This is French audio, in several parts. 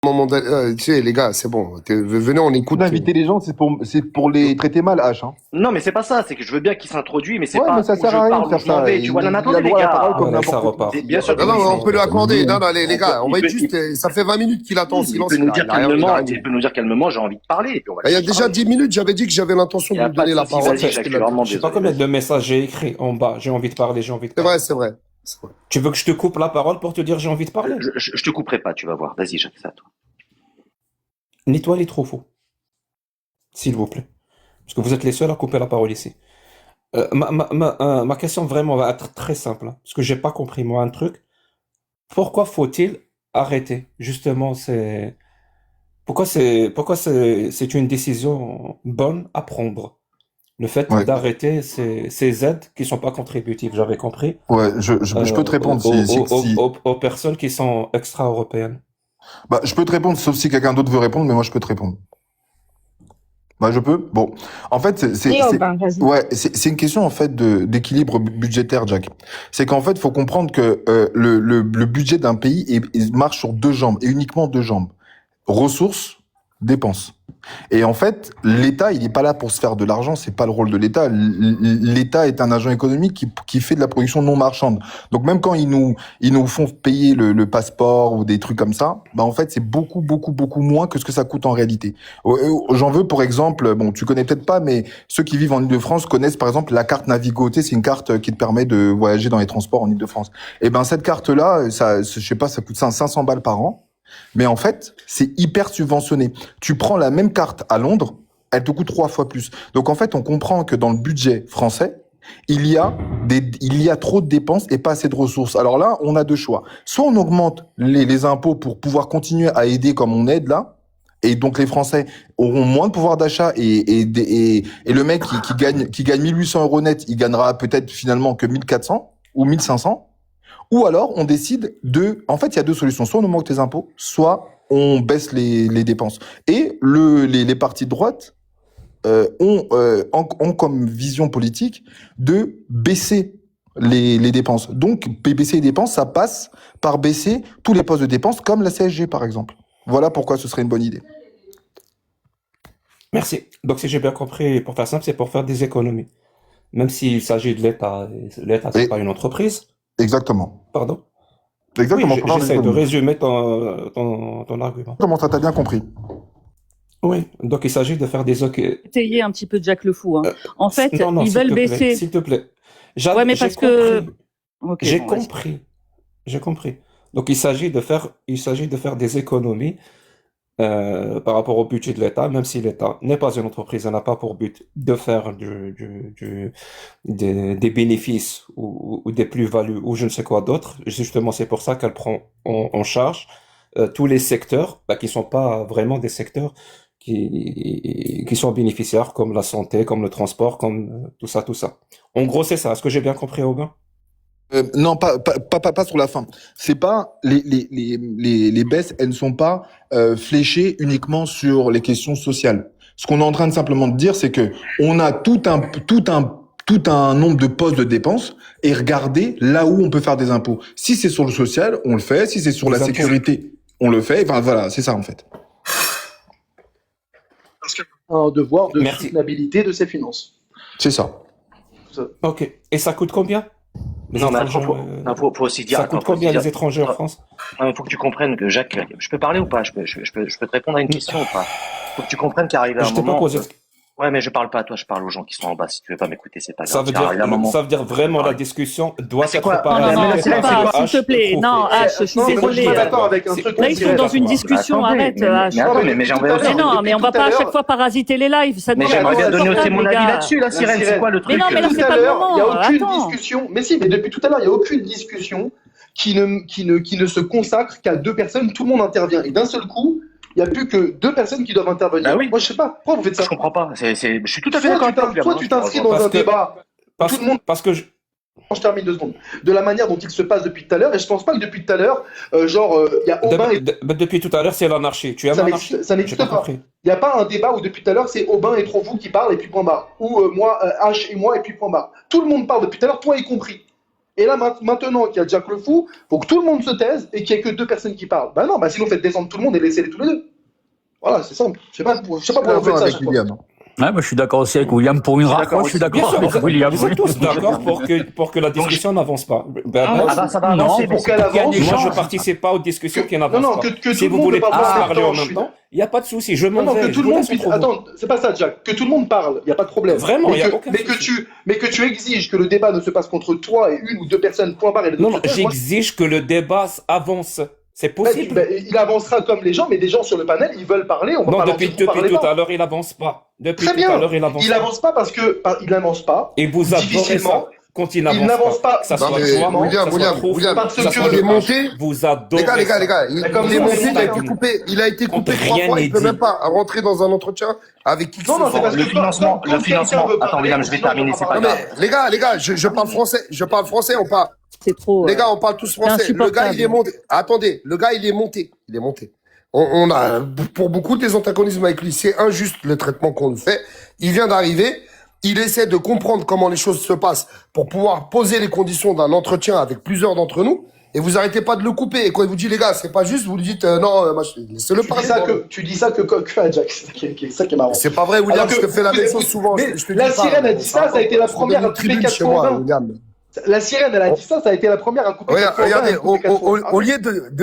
Tu sais, les gars, c'est bon. Venez, on écoute. D'inviter les gens, c'est pour les traiter mal, H. Hein. Non, mais c'est pas ça. C'est que je veux bien qu'il s'introduise, mais c'est Ouais, mais pas ça où sert je à rien de parle, où faire je m'en ça. vais. Tu vois, non, mais Il a attendez, les droit à la parole gars. comme Voilà, ça n'importe qui. repart. Bien sûr Non, que oui, non, on peut lui accorder. Non, non, les on peut, gars, on il va peut, être il, juste. Ça fait 20 minutes qu'il attend en il silence. peut nous dire Il a rien calmement, dit. il peut nous dire calmement, j'ai envie de parler, et puis on va Il y a laisser déjà parler. 10 minutes, j'avais dit que j'avais l'intention Il de n'y a lui pas de donner la souci, parole. vas-y, C'est ce Jacques, qu'il je suis a dit. vraiment Je sais pas désolé, combien vas-y. de messages j'ai écrits en bas. J'ai envie de parler, j'ai envie de C'est parler. vrai, c'est vrai. C'est vrai. Tu veux que je te coupe la parole pour te dire j'ai envie de parler? Je te couperai pas, tu vas voir. Vas-y, Jacques, c'est à toi. Nettoie les troupeaux, s'il vous plaît. Parce que vous êtes les seuls à couper la parole ici. Ma question vraiment va être très simple, hein, parce que j'ai pas compris moi un truc. Pourquoi faut-il arrêter? Justement, c'est une décision bonne à prendre. Le fait Ouais, d'arrêter ces aides qui sont pas contributives, j'avais compris, ouais, je peux te répondre aux personnes qui sont extra-européennes. Bah, je peux te répondre, sauf si quelqu'un d'autre veut répondre, mais moi je peux te répondre. Bah, je peux. Bon, en fait, Oui, Aubin, vas-y. ouais, c'est une question en fait d'équilibre budgétaire, Jack. C'est qu'en fait, faut comprendre que le budget d'un pays il marche sur deux jambes et uniquement deux jambes. Ressources, dépenses. Et en fait, l'État, il n'est pas là pour se faire de l'argent, c'est pas le rôle de l'État. L'État est un agent économique qui fait de la production non marchande. Donc même quand ils nous font payer le passeport ou des trucs comme ça, bah en fait c'est beaucoup beaucoup beaucoup moins que ce que ça coûte en réalité. J'en veux pour exemple, bon tu connais peut-être pas, mais ceux qui vivent en Île-de-France connaissent par exemple la carte Navigo. Tu sais, c'est une carte qui te permet de voyager dans les transports en Île-de-France. Et ben cette carte-là, ça, je sais pas, ça coûte 500 balles par an. Mais en fait, c'est hyper subventionné. Tu prends la même carte à Londres, elle te coûte 3 fois plus. Donc en fait, on comprend que dans le budget français, il y a trop de dépenses et pas assez de ressources. Alors là, on a deux choix. Soit on augmente les impôts pour pouvoir continuer à aider comme on aide là, et donc les Français auront moins de pouvoir d'achat et le mec qui gagne 1800 euros net, il gagnera peut-être finalement que 1400 ou 1500. Ou alors, on décide en fait, il y a deux solutions. Soit on augmente les impôts, soit on baisse les dépenses. Et les partis de droite ont comme vision politique de baisser les dépenses. Donc, baisser les dépenses, ça passe par baisser tous les postes de dépenses, comme la CSG, par exemple. Voilà pourquoi ce serait une bonne idée. Merci. Donc si j'ai bien compris, pour faire simple, c'est pour faire des économies. Même s'il s'agit de l'État, l'État c'est Et, pas une entreprise. exactement. Pardon? Oui, Exactement, pour faire des j'essaie de économies. résumer ton argument. Comment ça, t'as bien compris? Oui, donc il s'agit de faire des... Étayer un petit peu Jack le Fou. Hein. En fait, non, ils s'il veulent te plaît, baisser. s'il te plaît. Ouais, mais J'ai parce que. compris, Ok, j'ai bon, vas-y. compris, j'ai compris. Donc il s'agit de faire des économies par rapport au budget de l'État, même si l'État n'est pas une entreprise, elle n'a pas pour but de faire des bénéfices ou des plus-values ou je ne sais quoi d'autre. Justement, c'est pour ça qu'elle prend en charge tous les secteurs qui sont pas vraiment des secteurs qui sont bénéficiaires, comme la santé, comme le transport, comme tout ça, tout ça. En gros, c'est ça. Est-ce que j'ai bien compris, Aubin? Non, pas sur la fin. C'est pas les baisses, elles ne sont pas fléchées uniquement sur les questions sociales. Ce qu'on est en train de simplement de dire, c'est que on a tout un nombre de postes de dépenses et regarder là où on peut faire des impôts. Si c'est sur le social, on le fait. Si c'est sur la Des impôts. sécurité, on le fait. Enfin voilà, c'est ça en fait. Un devoir de Merci. soutenabilité de ses finances. C'est ça. Ok. Et ça coûte combien? Les Non, mais étrangers, attends, faut aussi dire. ça Attends, coûte faut aussi combien dire. les étrangers en France? Non, il faut que tu comprennes que Jacques, je peux parler ou pas? Je peux te répondre à une question ou pas? Faut que tu comprennes qu'arrive un Je t'ai pas moment. posé. Ouais, mais je parle pas à toi, je parle aux gens qui sont en bas. Si tu veux pas m'écouter, c'est pas Ça grave. veut Car il y a un moment. ça veut dire vraiment la parler. discussion doit c'est être quoi? Non, non, mais non, là, parallèle c'est c'est là, pas, c'est quoi? s'il te plaît. Non, H, je suis Non, mais moi je suis désolée. pas d'accord avec un C'est- truc. Là, ils sont dans une discussion, Attendez, arrête, mais H. attendez, mais j'aimerais Depuis aussi. Mais non, depuis mais on va tout pas à à chaque l'heure- fois parasiter les lives. Ça Mais devient j'aimerais bien donner aussi insupportable, mon les avis gars. là-dessus, la sirène, c'est sirène. quoi le Mais truc? non, mais là, Depuis c'est tout à pas le l'heure, il n'y a moment. aucune Attends. discussion. Mais si, mais depuis tout à l'heure, il n'y a aucune discussion qui ne se consacre qu'à deux personnes. Tout le monde intervient. Et d'un seul coup, il n'y a plus que deux personnes qui doivent intervenir. Bah oui. Moi, je sais pas. Pourquoi vous faites ça? Je comprends pas. Je suis tout à fait d'accord avec toi. Soit tu t'inscris dans Parce un que- débat où tout le monde. Parce que Je termine 2 secondes. De la manière dont il se passe depuis tout à l'heure. Et je pense pas que depuis tout à l'heure, il y a Aubin et. depuis tout à l'heure, c'est l'anarchie. Tu aimes Ça l'anarchie? n'existe- ça J'ai n'existe pas pas. compris. Il n'y a pas un débat où depuis tout à l'heure c'est Aubin et trop vous qui parlent et puis point barre. Ou moi, H et moi et puis point barre. Tout le monde parle depuis tout à l'heure, toi y compris. Et là, maintenant qu'il y a Jack le Fou, faut que tout le monde se taise et qu'il n'y ait que 2 personnes qui parlent. Bah non, bah sinon faites descendre tout le monde et laissez-les tous les 2. Voilà, c'est simple. Je sais pas pourquoi vous faites ça. avec chaque fois. William. Ouais, moi je suis d'accord aussi avec William. Pour une d'accord fois, je suis aussi. Bien d'accord sûr, avec William. vous êtes tous d'accord pour que la discussion n'avance pas. Ah bah ça va Non, avancer. Pour mais qu'elle avance. Moi, je échange. participe pas aux discussions qui n'avancent Non, pas. que Si tout vous le monde voulez ne tous parle pas en même parler en temps, je même suis- temps, il n'y a pas de souci. Je m'en Non, vais. que Je tout vous le monde laisse puisse. entre vous. Attends, c'est pas ça, Jack. Que tout le monde parle, il y a pas de problème. Vraiment, mais y a que, aucun mais que souci. tu exiges que le débat ne se passe contre toi et 1 ou 2 personnes, point barre, et les Non, autres non, se taisent, moi, j'exige que le débat avance. C'est possible. il avancera comme les gens, mais des gens sur le panel, ils veulent parler, on va Non, pas leur depuis dire, vous parlez tout pas. à l'heure, il avance pas. Depuis Très tout à bien. l'heure, il avance Il pas. avance pas parce que il avance pas. Et vous adorez difficilement. ça quand il n'avance n'avance pas. pas. Que ça Non, soit mais toi, William, que ça soit trop, William, parce que ça que soit il est le monté. H. Vous adorez Les gars, ça. il Mais comme est vous, monté, c'est il a ça. été coupé. Il a été coupé Quand 3 rien fois. Il n'est peut dit. même pas rentrer dans un entretien avec qui que ce Non, non, c'est soit. parce que Le financement, quand quelqu'un veut Attends, parler, William, je vais sinon, terminer, on c'est va pas Non, parler. grave. mais les gars, je parle français. Je parle français. On parle. C'est trop. Les gars, on parle tous français. Le gars, il est monté. Attendez, le gars, il est monté. Il est monté. On a, pour beaucoup, des antagonismes avec lui. C'est injuste le traitement qu'on lui fait. Il vient d'arriver. Il essaie de comprendre comment les choses se passent pour pouvoir poser les conditions d'un entretien avec plusieurs d'entre nous. Et vous arrêtez pas de le couper. Et quand il vous dit, les gars, c'est pas juste, vous lui dites, non, laissez-le Tu parler. dis ça que Jack, c'est ça qui est marrant. C'est pas vrai, William, Alors que- je te fais la même chose souvent. mais Je te la dis pas, sirène a dit ça a été la je te première donne à une couper tribune chez moi, 420. William. La sirène, elle a dit ça a été la première à couper Regardez, 420, à couper 420. au lieu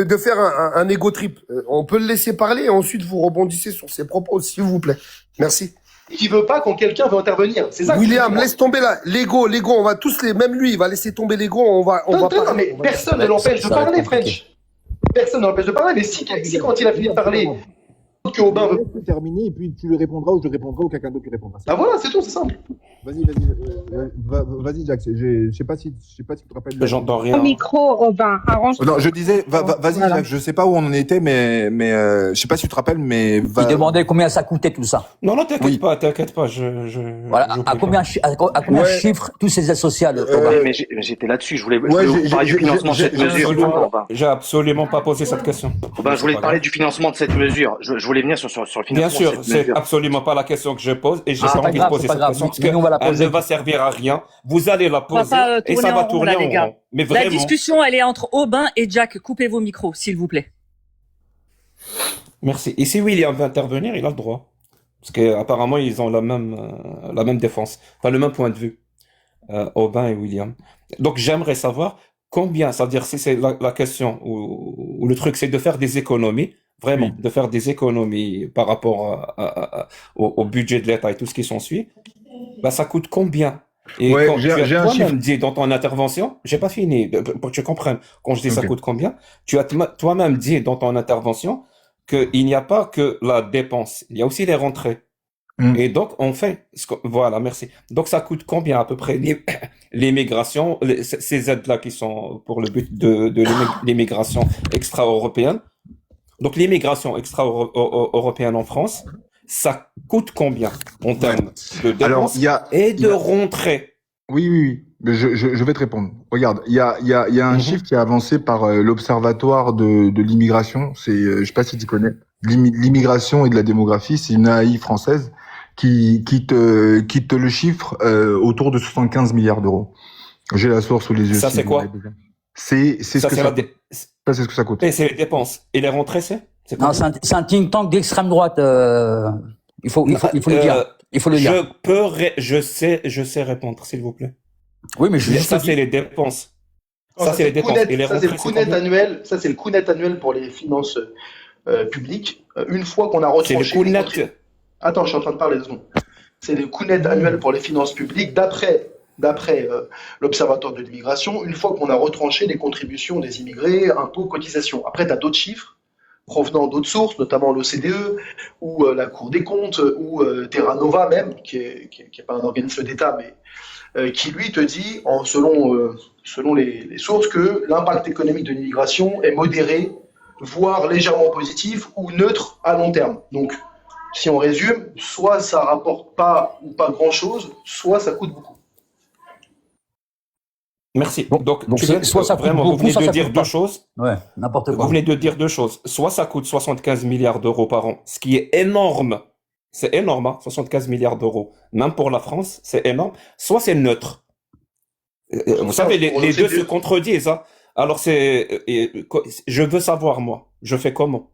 de faire un ego trip, on peut le laisser parler et ensuite vous rebondissez sur ses propos, s'il vous plaît. Merci. Qui veut pas quand quelqu'un veut intervenir. C'est ça que William, je dis, laisse tomber là. L'ego, on va tous même lui, il va laisser tomber l'ego, on va moi. pas. Non, mais personne ne l'empêche de ça va parler, être compliqué. French. Personne ne l'empêche de parler, mais si quand il a fini de parler, que Aubin veut. terminer et puis tu lui répondras ou je répondrai ou quelqu'un d'autre lui répondra. Bah voilà, c'est tout, c'est simple. Vas-y, Jack. Je sais pas si tu te rappelles. J'entends rien. Au micro, Robin, arrange. Non, je disais, vas-y, Voilà. Jack. Je sais pas où on en était, mais je sais pas si tu te rappelles, mais Il demandait combien ça coûtait tout ça. Non, non, t'inquiète Oui. pas, t'inquiète pas. Voilà. j'oublie À pas. combien, à combien Ouais. chiffrent tous ces aides sociales, Oui, Robin mais j'étais là-dessus. Je voulais Ouais, vous parler du j'ai- financement de cette j'ai- mesure. Robin. J'ai absolument pas posé cette question. Je voulais te parler du financement de cette mesure. Je voulais venir sur le financement Bien de sûr, cette c'est mesure. absolument pas la question que je pose et j'ai Ah, pas c'est pas envie grave, de poser c'est pas cette grave. question parce Mais nous, on va la qu'elle poser. ne va servir à rien. Vous allez la On va poser pas et tourner ça va en rond, tourner là, les en gars. rond. Mais La vraiment. discussion, elle est entre Aubin et Jack. Coupez vos micros, s'il vous plaît. Merci. Et si William veut intervenir, il a le droit. Parce qu'apparemment, ils ont la même défense. Enfin, le même point de vue. Aubin et William. Donc, j'aimerais savoir combien, c'est-à-dire si c'est la question ou le truc, c'est de faire des économies, vraiment, de faire des économies par rapport au budget de l'État et tout ce qui s'ensuit, bah, ça coûte combien? Et Ouais, quand j'ai tu as un chiffre. toi-même dit dans ton intervention, j'ai pas fini, pour que tu comprennes, quand je dis ça Ok. coûte combien, tu as toi-même dit dans ton intervention qu'il n'y a pas que la dépense, il y a aussi les rentrées. Mm. Et donc, on fait, voilà, merci. Donc, ça coûte combien à peu près l'immigration, ces aides-là qui sont pour le but de l'immigration extra-européenne. Donc, l'immigration extra-européenne en France, ça coûte combien en termes de Alors, dépenses il y a. et il de y a- rentrées? Oui. Mais je vais te répondre. Regarde, il y a un Mhm. chiffre qui est avancé par l'Observatoire de l'immigration. C'est, je sais pas si tu connais, l'immigration et de la démographie. C'est une AI française qui te le chiffre autour de 75 milliards d'euros. J'ai la source sous les yeux. Ça, si c'est vous quoi? avez besoin. C'est ce Ça, que c'est ça la coûte. Ça, c'est ce que ça coûte. et c'est les dépenses. Et les rentrées, c'est Non, combien? c'est un think tank d'extrême droite. Il faut le dire. Il faut le dire. Je sais répondre, s'il vous plaît. Oui, mais je juste Ça, dis- c'est les dépenses. Non, Ça, c'est les dépenses. Et les ça, c'est le rentrées, c'est coup net combien? annuel. Ça, c'est le coup net annuel pour les finances publiques. Une fois qu'on a C'est le retranché coût les net. Attends, je suis en train de parler 2 secondes. C'est le coût net annuel pour les finances publiques d'après l'Observatoire de l'immigration, une fois qu'on a retranché les contributions des immigrés, impôts, cotisations. Après, tu as d'autres chiffres provenant d'autres sources, notamment l'OCDE ou la Cour des comptes ou Terra Nova même, qui est pas un organisme d'État, mais qui lui te dit, selon les sources, que l'impact économique de l'immigration est modéré, voire légèrement positif ou neutre à long terme. Donc, si on résume, soit ça rapporte pas ou pas grand-chose, soit ça coûte beaucoup. Merci. Donc, donc tu c'est- viens, soit ça coûte vraiment, beaucoup, vous venez soit de ça dire coûte deux pas. choses. Ouais, n'importe Vous quoi. venez de dire deux choses. Soit ça coûte 75 milliards d'euros par an, ce qui est énorme. C'est énorme, hein, 75 milliards d'euros. Même pour la France, c'est énorme. Soit c'est neutre. Vous savez, Pour les deux l'OCDE. se contredisent, hein. Alors je veux savoir, moi, je fais comment?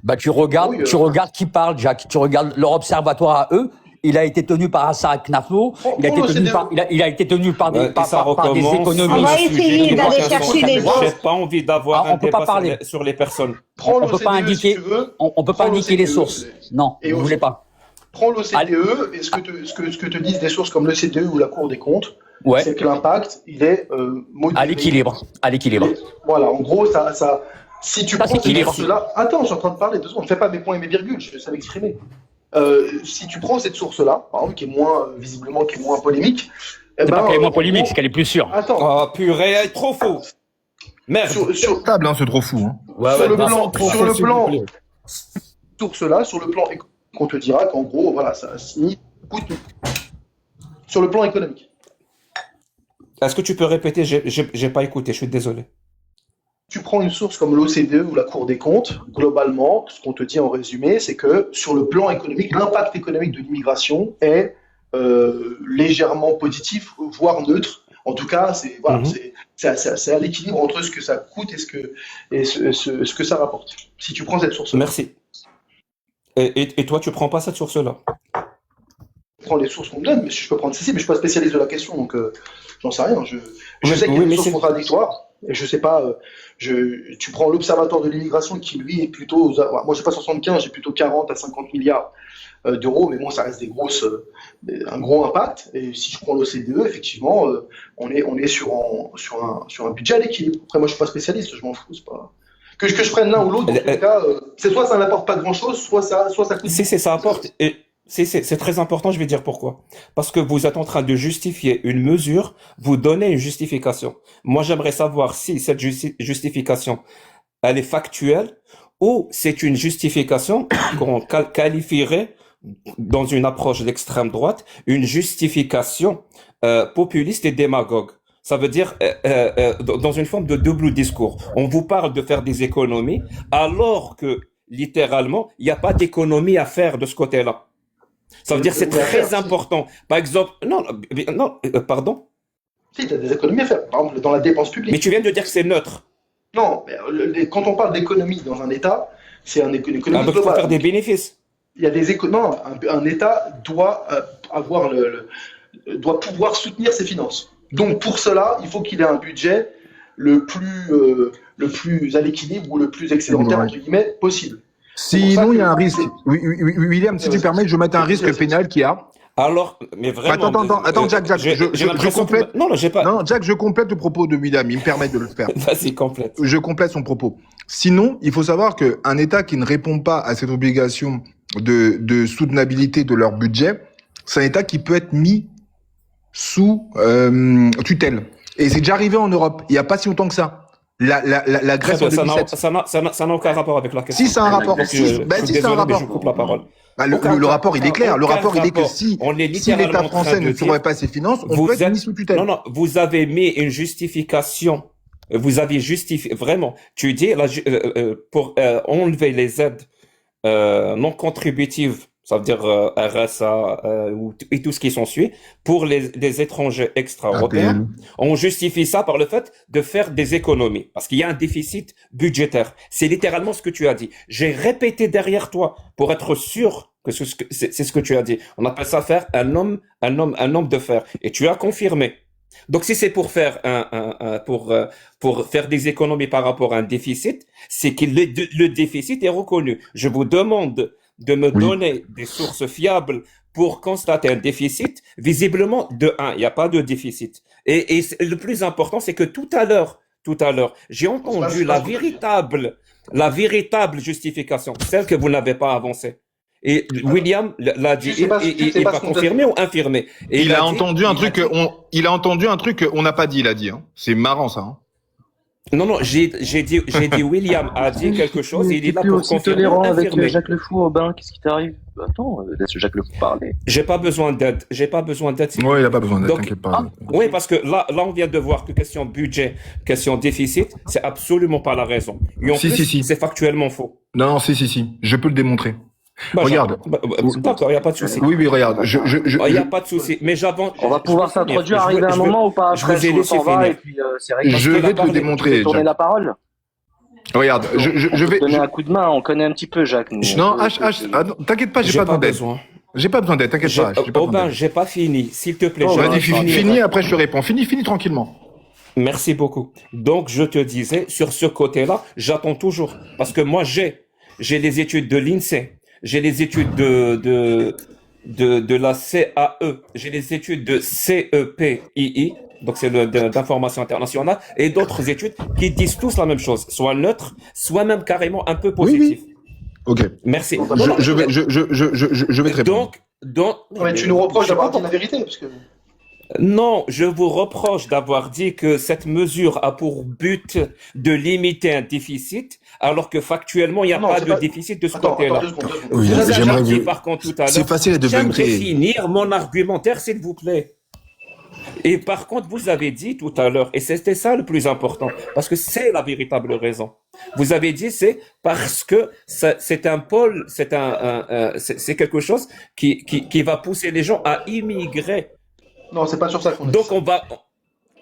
Bah, tu Oui, regardes qui parle, Jack. Tu regardes leur observatoire à eux. Il a été tenu par Assa Knaflo. Il a Prends été tenu l'OCDE. par, il a été tenu par des, Et ça par des recommence. On économistes. va un sujet essayer qui d'aller manque un chercher sens. les autres. J'ai pas envie d'avoir Ah, on un peut pas débat parler. sur les personnes. Prends On peut pas l'OCDE si indiquer, tu veux. on peut pas Prends indiquer les l'OCDE. sources. Non, Et vous aussi- voulez pas. Prends l'OCDE et ce que te disent des sources comme l'OCDE ou la Cour des comptes, Ouais. c'est que l'impact, il est modéré. À l'équilibre. À l'équilibre. Voilà, en gros, si tu Ça, prends c'est cette équilibre. source-là, attends, je suis en train de parler 2 secondes, ne fais pas mes points et mes virgules, je sais m'exprimer. Si tu prends cette source-là, par exemple, qui est moins, visiblement, qui est moins polémique, eh C'est ben, pas qu'elle est moins en polémique, gros- c'est qu'elle est plus sûre. Attends, Oh, purée, elle est trop faux. Merde. sur Table, hein, c'est trop fou. Hein. le plan, source-là, sur le plan, on te dira qu'en gros, voilà, ça signifie coûte sur le plan économique. Est-ce que tu peux répéter? J'ai pas écouté, je suis désolé. Tu prends une source comme l'OCDE ou la Cour des comptes, globalement, ce qu'on te dit en résumé, c'est que sur le plan économique, l'impact économique de l'immigration est légèrement positif, voire neutre. En tout cas, c'est voilà, c'est à l'équilibre entre ce que ça coûte et ce que ça rapporte. Si tu prends cette source-là, Merci. Et toi, tu prends pas cette source-là? je prends les sources qu'on me donne, mais je peux prendre ceci, mais je suis pas spécialiste de la question, donc j'en sais rien. Je sais qu'il y a des sources contradictoires. Et je sais pas, tu prends l'Observatoire de l'immigration qui lui est plutôt, moi j'ai pas 75, j'ai plutôt 40 à 50 milliards d'euros, mais bon ça reste un gros impact. Et si je prends l'OCDE, effectivement, on est sur un budget à l'équilibre. Après moi je suis pas spécialiste, je m'en fous, c'est pas que je prenne l'un ou l'autre. Dans tous les cas, c'est soit ça n'apporte pas grand chose, soit ça coûte. Si, ça apporte. Et c'est très important, je vais dire pourquoi. Parce que vous êtes en train de justifier une mesure, vous donnez une justification. Moi, j'aimerais savoir si cette justification, elle est factuelle ou c'est une justification qu'on qualifierait, dans une approche d'extrême droite, une justification populiste et démagogue. Ça veut dire dans une forme de double discours. On vous parle de faire des économies alors que, littéralement, il n'y a pas d'économie à faire de ce côté-là. Ça veut dire que c'est très important. Par exemple, pardon. Si, tu as des économies à faire, par exemple dans la dépense publique. Mais tu viens de dire que c'est neutre. Non, mais quand on parle d'économie dans un État, c'est une économie Donc il faut globale. faire des bénéfices. Il y a des non, un État doit avoir doit pouvoir soutenir ses finances. Donc pour cela, il faut qu'il ait un budget le plus à l'équilibre ou le plus excédentaire entre guillemets possible. Sinon, il y a un risque. Oui, William, si tu permets, je mets un risque pénal qu'il y a. Alors, mais vraiment. Attends, Jack, je complète. Non, j'ai pas. Non, Jack, je complète le propos de William. Il me permet de le faire. Vas-y, complète. Je complète son propos. Sinon, il faut savoir qu'un État qui ne répond pas à cette obligation de soutenabilité de leur budget, c'est un État qui peut être mis sous tutelle. Et c'est déjà arrivé en Europe. Il n'y a pas si longtemps que ça. La Grèce en 2007. Ça n'a aucun rapport avec la question. Si, c'est un rapport. Si, c'est un rapport. Je coupe la parole. Le rapport, il est clair. Le rapport, il est que si l'État français ne sauverait pas ses finances, on peut être mis sous tutelle. Non, vous avez mis une justification. Vous avez justifié, vraiment. Tu dis, pour enlever les aides non contributives, ça veut dire RSA et tout ce qui s'ensuit, pour les étrangers extra-européens, on justifie ça par le fait de faire des économies, parce qu'il y a un déficit budgétaire. C'est littéralement ce que tu as dit. J'ai répété derrière toi pour être sûr que c'est ce que tu as dit. On appelle ça faire un homme de fer. Et tu as confirmé. Donc si c'est pour faire pour faire des économies par rapport à un déficit, c'est que le déficit est reconnu. Je vous demande de me donner des sources fiables pour constater un déficit. Visiblement, il n'y a pas de déficit. Et le plus important, c'est que tout à l'heure, j'ai entendu la véritable justification, celle que vous n'avez pas avancée. Et William l'a dit, il va confirmer ou infirmer. Et il a entendu un truc qu'on n'a pas dit, il a dit. Hein. C'est marrant ça. Hein. Non, j'ai dit William a dit quelque chose, et il est là pour confirmer. Tolérant avec Jacques Le Fou, Aubin, qu'est-ce qui t'arrive? Attends, laisse Jacques Le Fou parler. J'ai pas besoin d'aide. Ouais, il a pas besoin d'aide, t'inquiète pas. Oui, parce que là, on vient de voir que question budget, question déficit, c'est absolument pas la raison. Et en plus, c'est factuellement faux. Non, si. Je peux le démontrer. Bah, Regarde. d'accord, il n'y a pas de souci. Oui, oui, regarde. Il n'y a pas de souci. Mais j'avance. On va pouvoir s'introduire, arriver à un moment ou pas? je vous Après, ai on laissé s'en va finir. et puis c'est réglé. Je vais te le démontrer, Tourner Jack. la parole. Regarde, je On peut vais. te donner un coup de main, on connaît un petit peu, Jacques. nous. Non, ah non, t'inquiète pas, j'ai pas besoin d'aide. J'ai pas besoin d'aide, t'inquiète pas. j'ai pas besoin Aubin, d'aide. j'ai pas fini. S'il te plaît. Oh, je Vas-y, vais finir. finis, après je te réponds. Finis tranquillement. Merci beaucoup. Donc, je te disais, sur ce côté-là, j'attends toujours. Parce que moi, j'ai les études de l'INSEE, j'ai les études de la CAE, j'ai les études de CEPII, donc c'est d'information internationale, et d'autres études qui disent tous la même chose, soit neutre, soit même carrément un peu positif. Ok. Merci. Je vais te répondre. Donc, Mais tu nous reproches d'avoir dit la vérité, parce que... non, je vous reproche d'avoir dit que cette mesure a pour but de limiter un déficit, alors que factuellement, il n'y a Non, pas c'est de pas- déficit de ce Attends, côté-là. deux secondes. Oui, Vous avez j'aimerais dit, vous- par contre, tout à l'heure. C'est facile de J'aimerais bunker. finir mon argumentaire, s'il vous plaît. Et par contre, vous avez dit tout à l'heure, et c'était ça le plus important, parce que c'est la véritable raison. Vous avez dit, c'est parce que c'est un pôle, c'est quelque chose qui va pousser les gens à immigrer. Non, c'est pas sur ça qu'on est. Donc on va.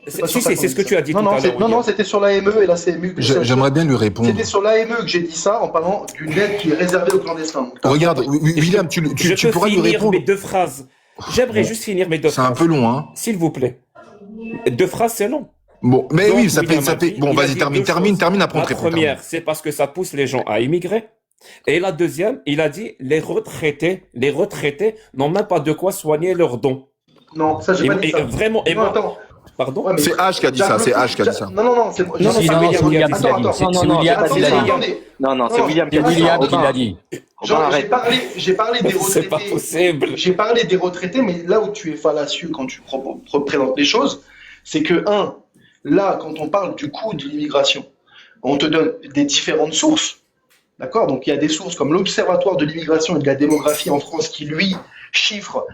C'est pas Si, sur ça c'est qu'on c'est ce que dit tu ça. as dit non, tout non, à c'est- l'heure. non, non, William. c'était sur l'AME et la CMU. J'aimerais bien lui répondre. C'était sur l'AME que j'ai dit ça en parlant d'une aide qui est réservée aux clandestins. Regarde, William, tu Je peux pourras lui finir répondre. mes deux phrases. J'aimerais juste finir mes deux C'est un phrases. peu long, hein. S'il vous plaît. Deux phrases, c'est long. Bon, mais Donc, oui, ça William fait. a dit- Bon, il a vas-y, dit termine, deux choses. après on La te répond. première, c'est parce que ça pousse les gens à immigrer. Et la deuxième, il a dit les retraités n'ont même pas de quoi soigner leurs dons. Non, ça, j'ai pas dit ça. Vraiment, et Non, moi, attends. pardon. Ouais, mais- C'est H qui a dit ça, c'est H qui a dit ça. Non, non, non, c'est Non, Si, c'est non, William c'est qui a William dit qui ça. l'a dit. Attends, C'est attends, William qui attendez, l'a dit. attendez. Non, c'est Non, William qui C'est a dit ça. William qui Aubin. l'a dit. Genre, Arrête. j'ai parlé des C'est pas retraités. possible. J'ai parlé des retraités, mais là où tu es fallacieux quand tu représentes les choses, c'est que, là, quand on parle du coût de l'immigration, on te donne des différentes sources. D'accord? Donc, il y a des sources comme l'Observatoire de l'immigration et de la démographie en France qui, lui, chiffre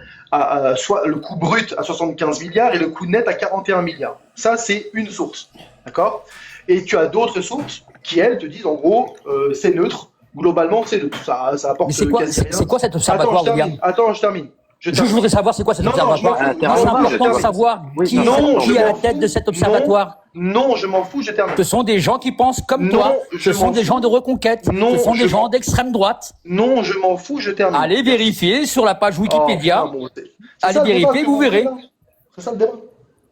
soit le coût brut à 75 milliards et le coût net à 41 milliards. Ça, c'est une source. D'accord? Et tu as d'autres sources qui, elles, te disent en gros, c'est neutre. Globalement, c'est neutre. Ça apporte Mais c'est quoi, quasi rien. c'est quoi cet observatoire, William? Attends, je termine. Je voudrais savoir c'est quoi cet Non, non, observatoire. je m'en fous. C'est Non, je important de termine. savoir Oui, qui, non, qui je est à la m'en tête fous. de cet observatoire. Non, je m'en fous, je termine. Ce sont des gens qui pensent comme Non, toi. je Ce sont m'en des fous. gens de reconquête. Non, Ce sont je des gens m'en- d'extrême droite. Non, je m'en fous, je termine. Allez vérifier sur la page Wikipédia. Oh, bon, c'est Allez ça le vérifier, débat, vous verrez. C'est ça le débat.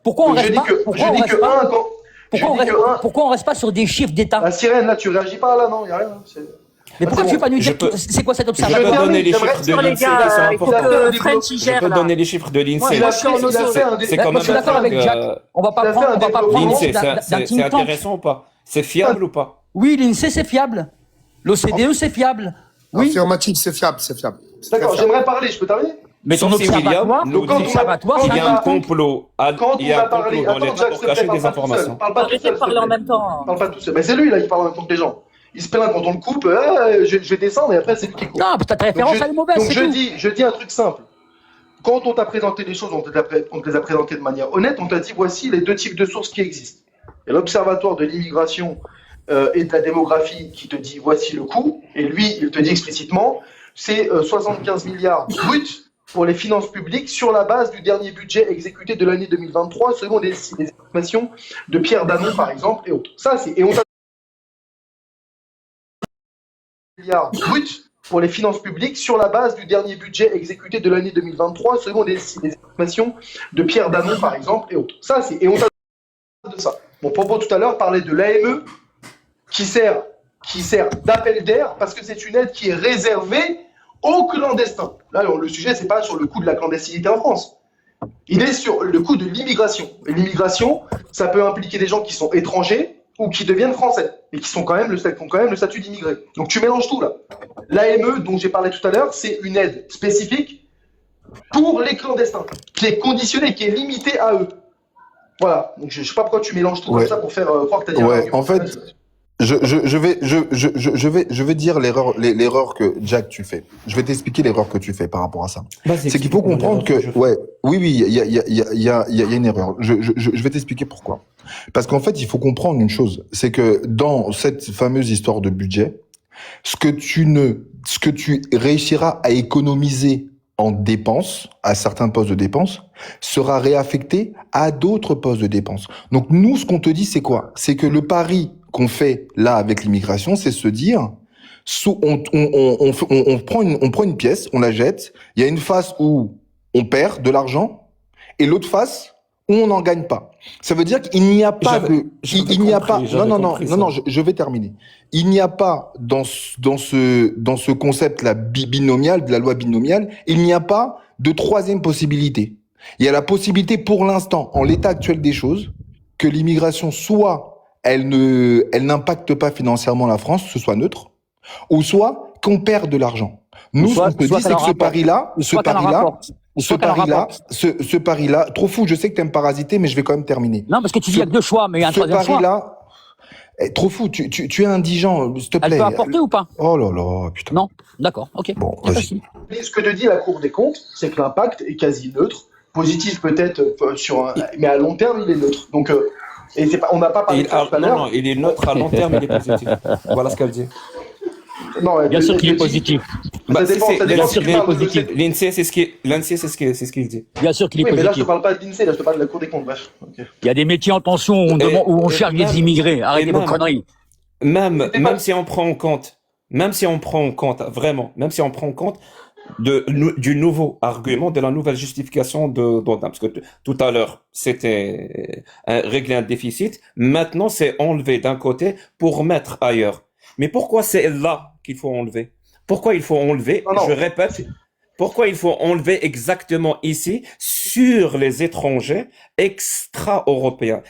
Pourquoi on Je reste dis pas que, pourquoi je on dis reste que pas un, quand, je pourquoi on dis reste, que un, pourquoi on reste pas sur des chiffres d'État? la sirène, là, tu réagis pas, là, non, y a rien. Mais pourquoi c'est tu veux bon. pas nous dire Je peux- c'est quoi cet Je observatoire peux termine, donner les j'aimerais- chiffres de Sur les l'INSEE, gars, c'est il faut important. que French y Je gère peux là. donner les chiffres de l'INSEE. Il a suis en fait, il a audio. fait un C'est dé- quand Moi, même je suis d'accord avec dingue, Jack. On va pas il a fait prendre, un on va pas dépôt. prendre l'INSEE, d'un c'est think tank. intéressant ou pas? C'est fiable ou pas? Oui, l'INSEE c'est fiable. L'OCDE c'est fiable. Oui. Affirmatif, c'est fiable, c'est fiable. C'est D'accord, très fiable. j'aimerais parler, je peux terminer? Mais ton Sauf si observatoire, William nous ton dit observatoire, qu'il c'est y a un un think tank. complot, Quand il y a on un a parlé, complot dans attends, l'État Jack, pour s'il te plaît, cacher des parle pas tout seul. informations. Parle pas tout Arrêtez seul, de s'il te parler en plaît. même temps. Parle pas tout seul. Mais c'est lui, là, qui parle en même temps que les gens. Il se plaint quand on le coupe, je vais descendre et après, c'est lui qui coupe. Non, parce que ta référence elle est mauvaise, donc c'est je tout. dis un truc simple. Quand on t'a présenté les choses, on te les a présentées de manière honnête, on t'a dit voici les deux types de sources qui existent. Il y a l'Observatoire de l'immigration et de la démographie qui te dit voici le coût, et lui, il te dit explicitement c'est 75 milliards bruts pour les finances publiques sur la base du dernier budget exécuté de l'année 2023, selon les estimations de Pierre Danon, par exemple, et autres. Ça, c'est et on t'a milliards bruts pour les finances publiques sur la base du dernier budget exécuté de l'année 2023, selon les estimations de Pierre Danon, par exemple, et autres. Ça, c'est et on t'a de ça. Mon propos tout à l'heure parlait de l'AME qui sert d'appel d'air parce que c'est une aide qui est réservée aux clandestins. Là, le sujet, c'est pas sur le coût de la clandestinité en France. Il est sur le coût de l'immigration. Et l'immigration, ça peut impliquer des gens qui sont étrangers ou qui deviennent français, mais qui ont quand même le statut d'immigré. Donc tu mélanges tout là. L'AME dont j'ai parlé tout à l'heure, c'est une aide spécifique pour les clandestins, qui est conditionnée, qui est limitée à eux. Voilà. Donc je sais pas pourquoi tu mélanges tout Ouais. comme ça pour faire croire que t'as dit un Ouais, argument. en fait, je vais dire l'erreur que Jack tu fais. Je vais t'expliquer l'erreur que tu fais par rapport à ça. Vas-y, C'est qu'il faut explique-moi comprendre l'erreur que, je fais. ouais, oui, il y a une erreur. Je vais t'expliquer pourquoi. Parce qu'en fait, il faut comprendre une chose, c'est que dans cette fameuse histoire de budget, ce que tu réussiras à économiser en dépenses, à certains postes de dépenses, sera réaffecté à d'autres postes de dépenses. Donc nous, ce qu'on te dit, c'est quoi? C'est que le pari qu'on fait là avec l'immigration, c'est se dire, on prend une pièce, on la jette, il y a une face où on perd de l'argent, et l'autre face où on n'en gagne pas. Ça veut dire qu'il n'y a pas je vais terminer. Il n'y a pas dans ce concept-là binomial, de la loi binomiale, il n'y a pas de troisième possibilité. Il y a la possibilité pour l'instant, en l'état actuel des choses, que l'immigration soit, elle n'impacte pas financièrement la France, ce soit neutre, ou soit qu'on perd de l'argent. Nous, ce qu'on te dit, c'est que ce pari-là, trop fou, je sais que t'aimes parasiter, mais je vais quand même terminer. Non, parce que tu dis qu'il y a que deux choix, mais il y a un troisième choix. Ce pari-là, trop fou, tu es indigent, s'il te plaît. Elle peut apporter ou pas? Oh là là, putain. Non, d'accord, ok. Bon, vas-y. Et ce que te dit la Cour des comptes, c'est que l'impact est quasi neutre, positif peut-être mais à long terme, il est neutre. Donc, et c'est pas, on n'a pas parlé de ça tout à l'heure. Non, il est neutre à long terme, il est positif. Voilà ce qu'elle dit. Non, Bien sûr qu'il est positif. Ça dépend, bien sûr qu'il est positif. L'INSEE, c'est ce qu'il dit. Bien sûr qu'il est Oui, mais là, je positif. te parle pas de l'INSEE, là, je te parle de la Cour des comptes, bref. Okay. Il y a des métiers en tension où on cherche des immigrés. Arrêtez vos conneries. Même si on prend en compte du nouveau argument, de la nouvelle justification d'Odin, parce que tout à l'heure, c'était régler un déficit, maintenant c'est enlevé d'un côté pour mettre ailleurs. Mais pourquoi c'est là qu'il faut enlever? Pourquoi il faut enlever, je répète, pourquoi il faut enlever exactement ici sur les étrangers extra-européens?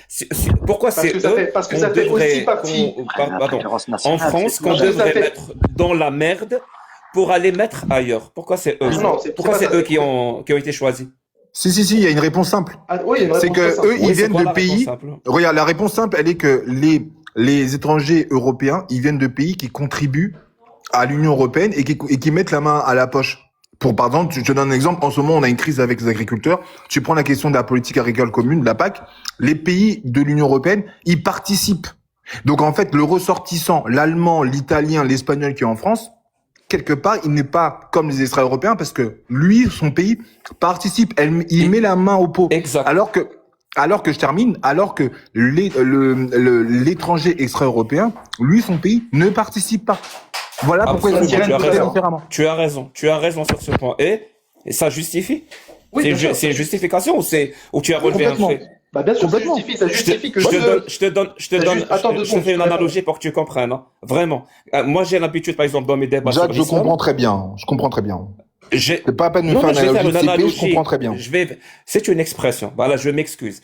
Pourquoi c'est eux parce que ça fait aussi partie en France qu'on devrait mettre dans la merde pour aller mettre ailleurs? Pourquoi c'est eux? Pourquoi c'est eux qui ont été choisis? Si, il y a une réponse simple. Ah, oui, c'est que eux, ils viennent de pays. Regarde, la réponse simple, elle est que les étrangers européens, ils viennent de pays qui contribuent à l'Union européenne et qui mettent la main à la poche. Par exemple, je te donne un exemple. En ce moment, on a une crise avec les agriculteurs. Tu prends la question de la politique agricole commune, de la PAC. Les pays de l'Union européenne, ils participent. Donc, en fait, le ressortissant, l'allemand, l'italien, l'espagnol qui est en France, quelque part, il n'est pas comme les extra-européens parce que lui, son pays, participe. Il met la main au pot. Exact. Alors que l'étranger extra-européen, lui, son pays, ne participe pas. Voilà pourquoi il a différemment. Tu as raison sur ce point. Et ça justifie? Oui, c'est une justification ou tu as relevé un fait? Bah bien sûr, ça justifie que je te fais une analogie pour que tu comprennes, hein. Vraiment. Moi, j'ai l'habitude, par exemple, dans mes débats Jacques, je comprends très bien. C'est pas à peine de faire une analogie, je comprends très bien. C'est une expression. Voilà, je m'excuse.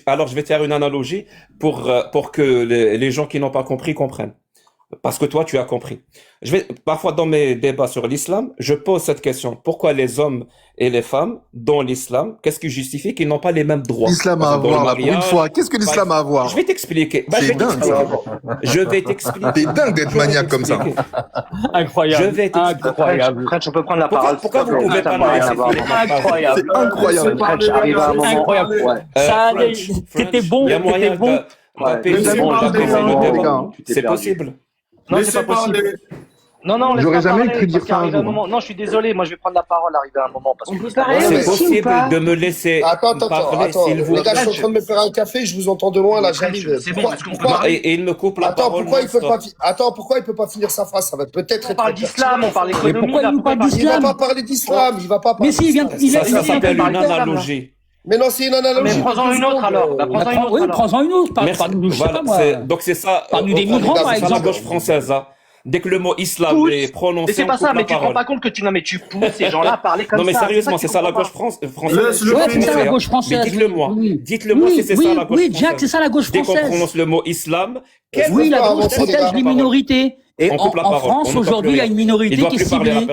Alors, je vais te faire une analogie pour que les gens qui n'ont pas compris comprennent. Parce que toi, tu as compris. Parfois, dans mes débats sur l'islam, je pose cette question. Pourquoi les hommes et les femmes, dans l'islam, qu'est-ce qui justifie qu'ils n'ont pas les mêmes droits? L'islam a à voir, là, pour une fois. Qu'est-ce que l'islam a à voir? Je vais t'expliquer. Je vais t'expliquer. T'es dingue d'être maniaque comme ça. Incroyable. Je vais t'expliquer. Incroyable. Je peux prendre la parole. Pourquoi vous pouvez pas me laisser? Incroyable. C'est incroyable. J'arrive à un moment. Incroyable. Ça allait. C'était bon. Il y a moyen c'est possible. Non, c'est pas possible. Non, j'aurais jamais cru dire ça un jour. Non, je suis désolé, moi je vais prendre la parole arrivé à un moment. Parce que c'est possible de me laisser parler, s'il vous plaît. Les gars, je suis en train de me faire un café, je vous entends de loin, là, j'arrive. C'est bon, et il me coupe la parole. Pourquoi il peut pas finir sa phrase? Ça va peut-être on parle d'islam, on parle d'économie. Pourquoi il nous parle Il va d'islam? pas parler d'islam, il va pas parler. Mais si, ça s'appelle une analogie. Mais non, c'est une analogie. Mais prends-en une autre alors. Oui, prends-en une autre. Donc c'est ça. Parle-nous des migrants, par exemple. C'est la gauche française. Dès que le mot islam est prononcé, mais c'est pas ça, mais tu te rends pas compte que tu pousses ces gens-là à parler comme ça. Non, mais sérieusement, c'est ça la gauche française. Ouais, c'est ça la gauche française. Mais dites-le-moi si c'est ça la gauche française. Oui, Jack, c'est ça la gauche française. Dès qu'on prononce le mot islam, oui, la gauche protège les minorités. Et en France, aujourd'hui, il y a une minorité qui est ciblée.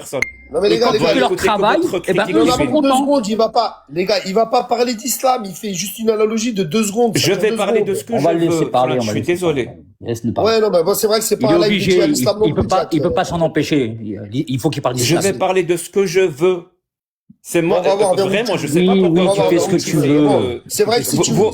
Non mais les gars, leur travail, eh ben, ils sont contents. Les gars, il va pas parler d'islam, il fait juste une analogie de 2 secondes. Je vais parler de ce que je veux. On va le laisser parler. Je suis désolé. Ouais, non, mais bon, c'est vrai que c'est pas là il peut pas s'en empêcher. Il faut qu'il parle d'islam. Je vais parler de ce que je veux. C'est moi, On va voir, vraiment, je sais Oui, pas oui, pourquoi tu fais ce que tu veux. C'est vrai que si tu, vous-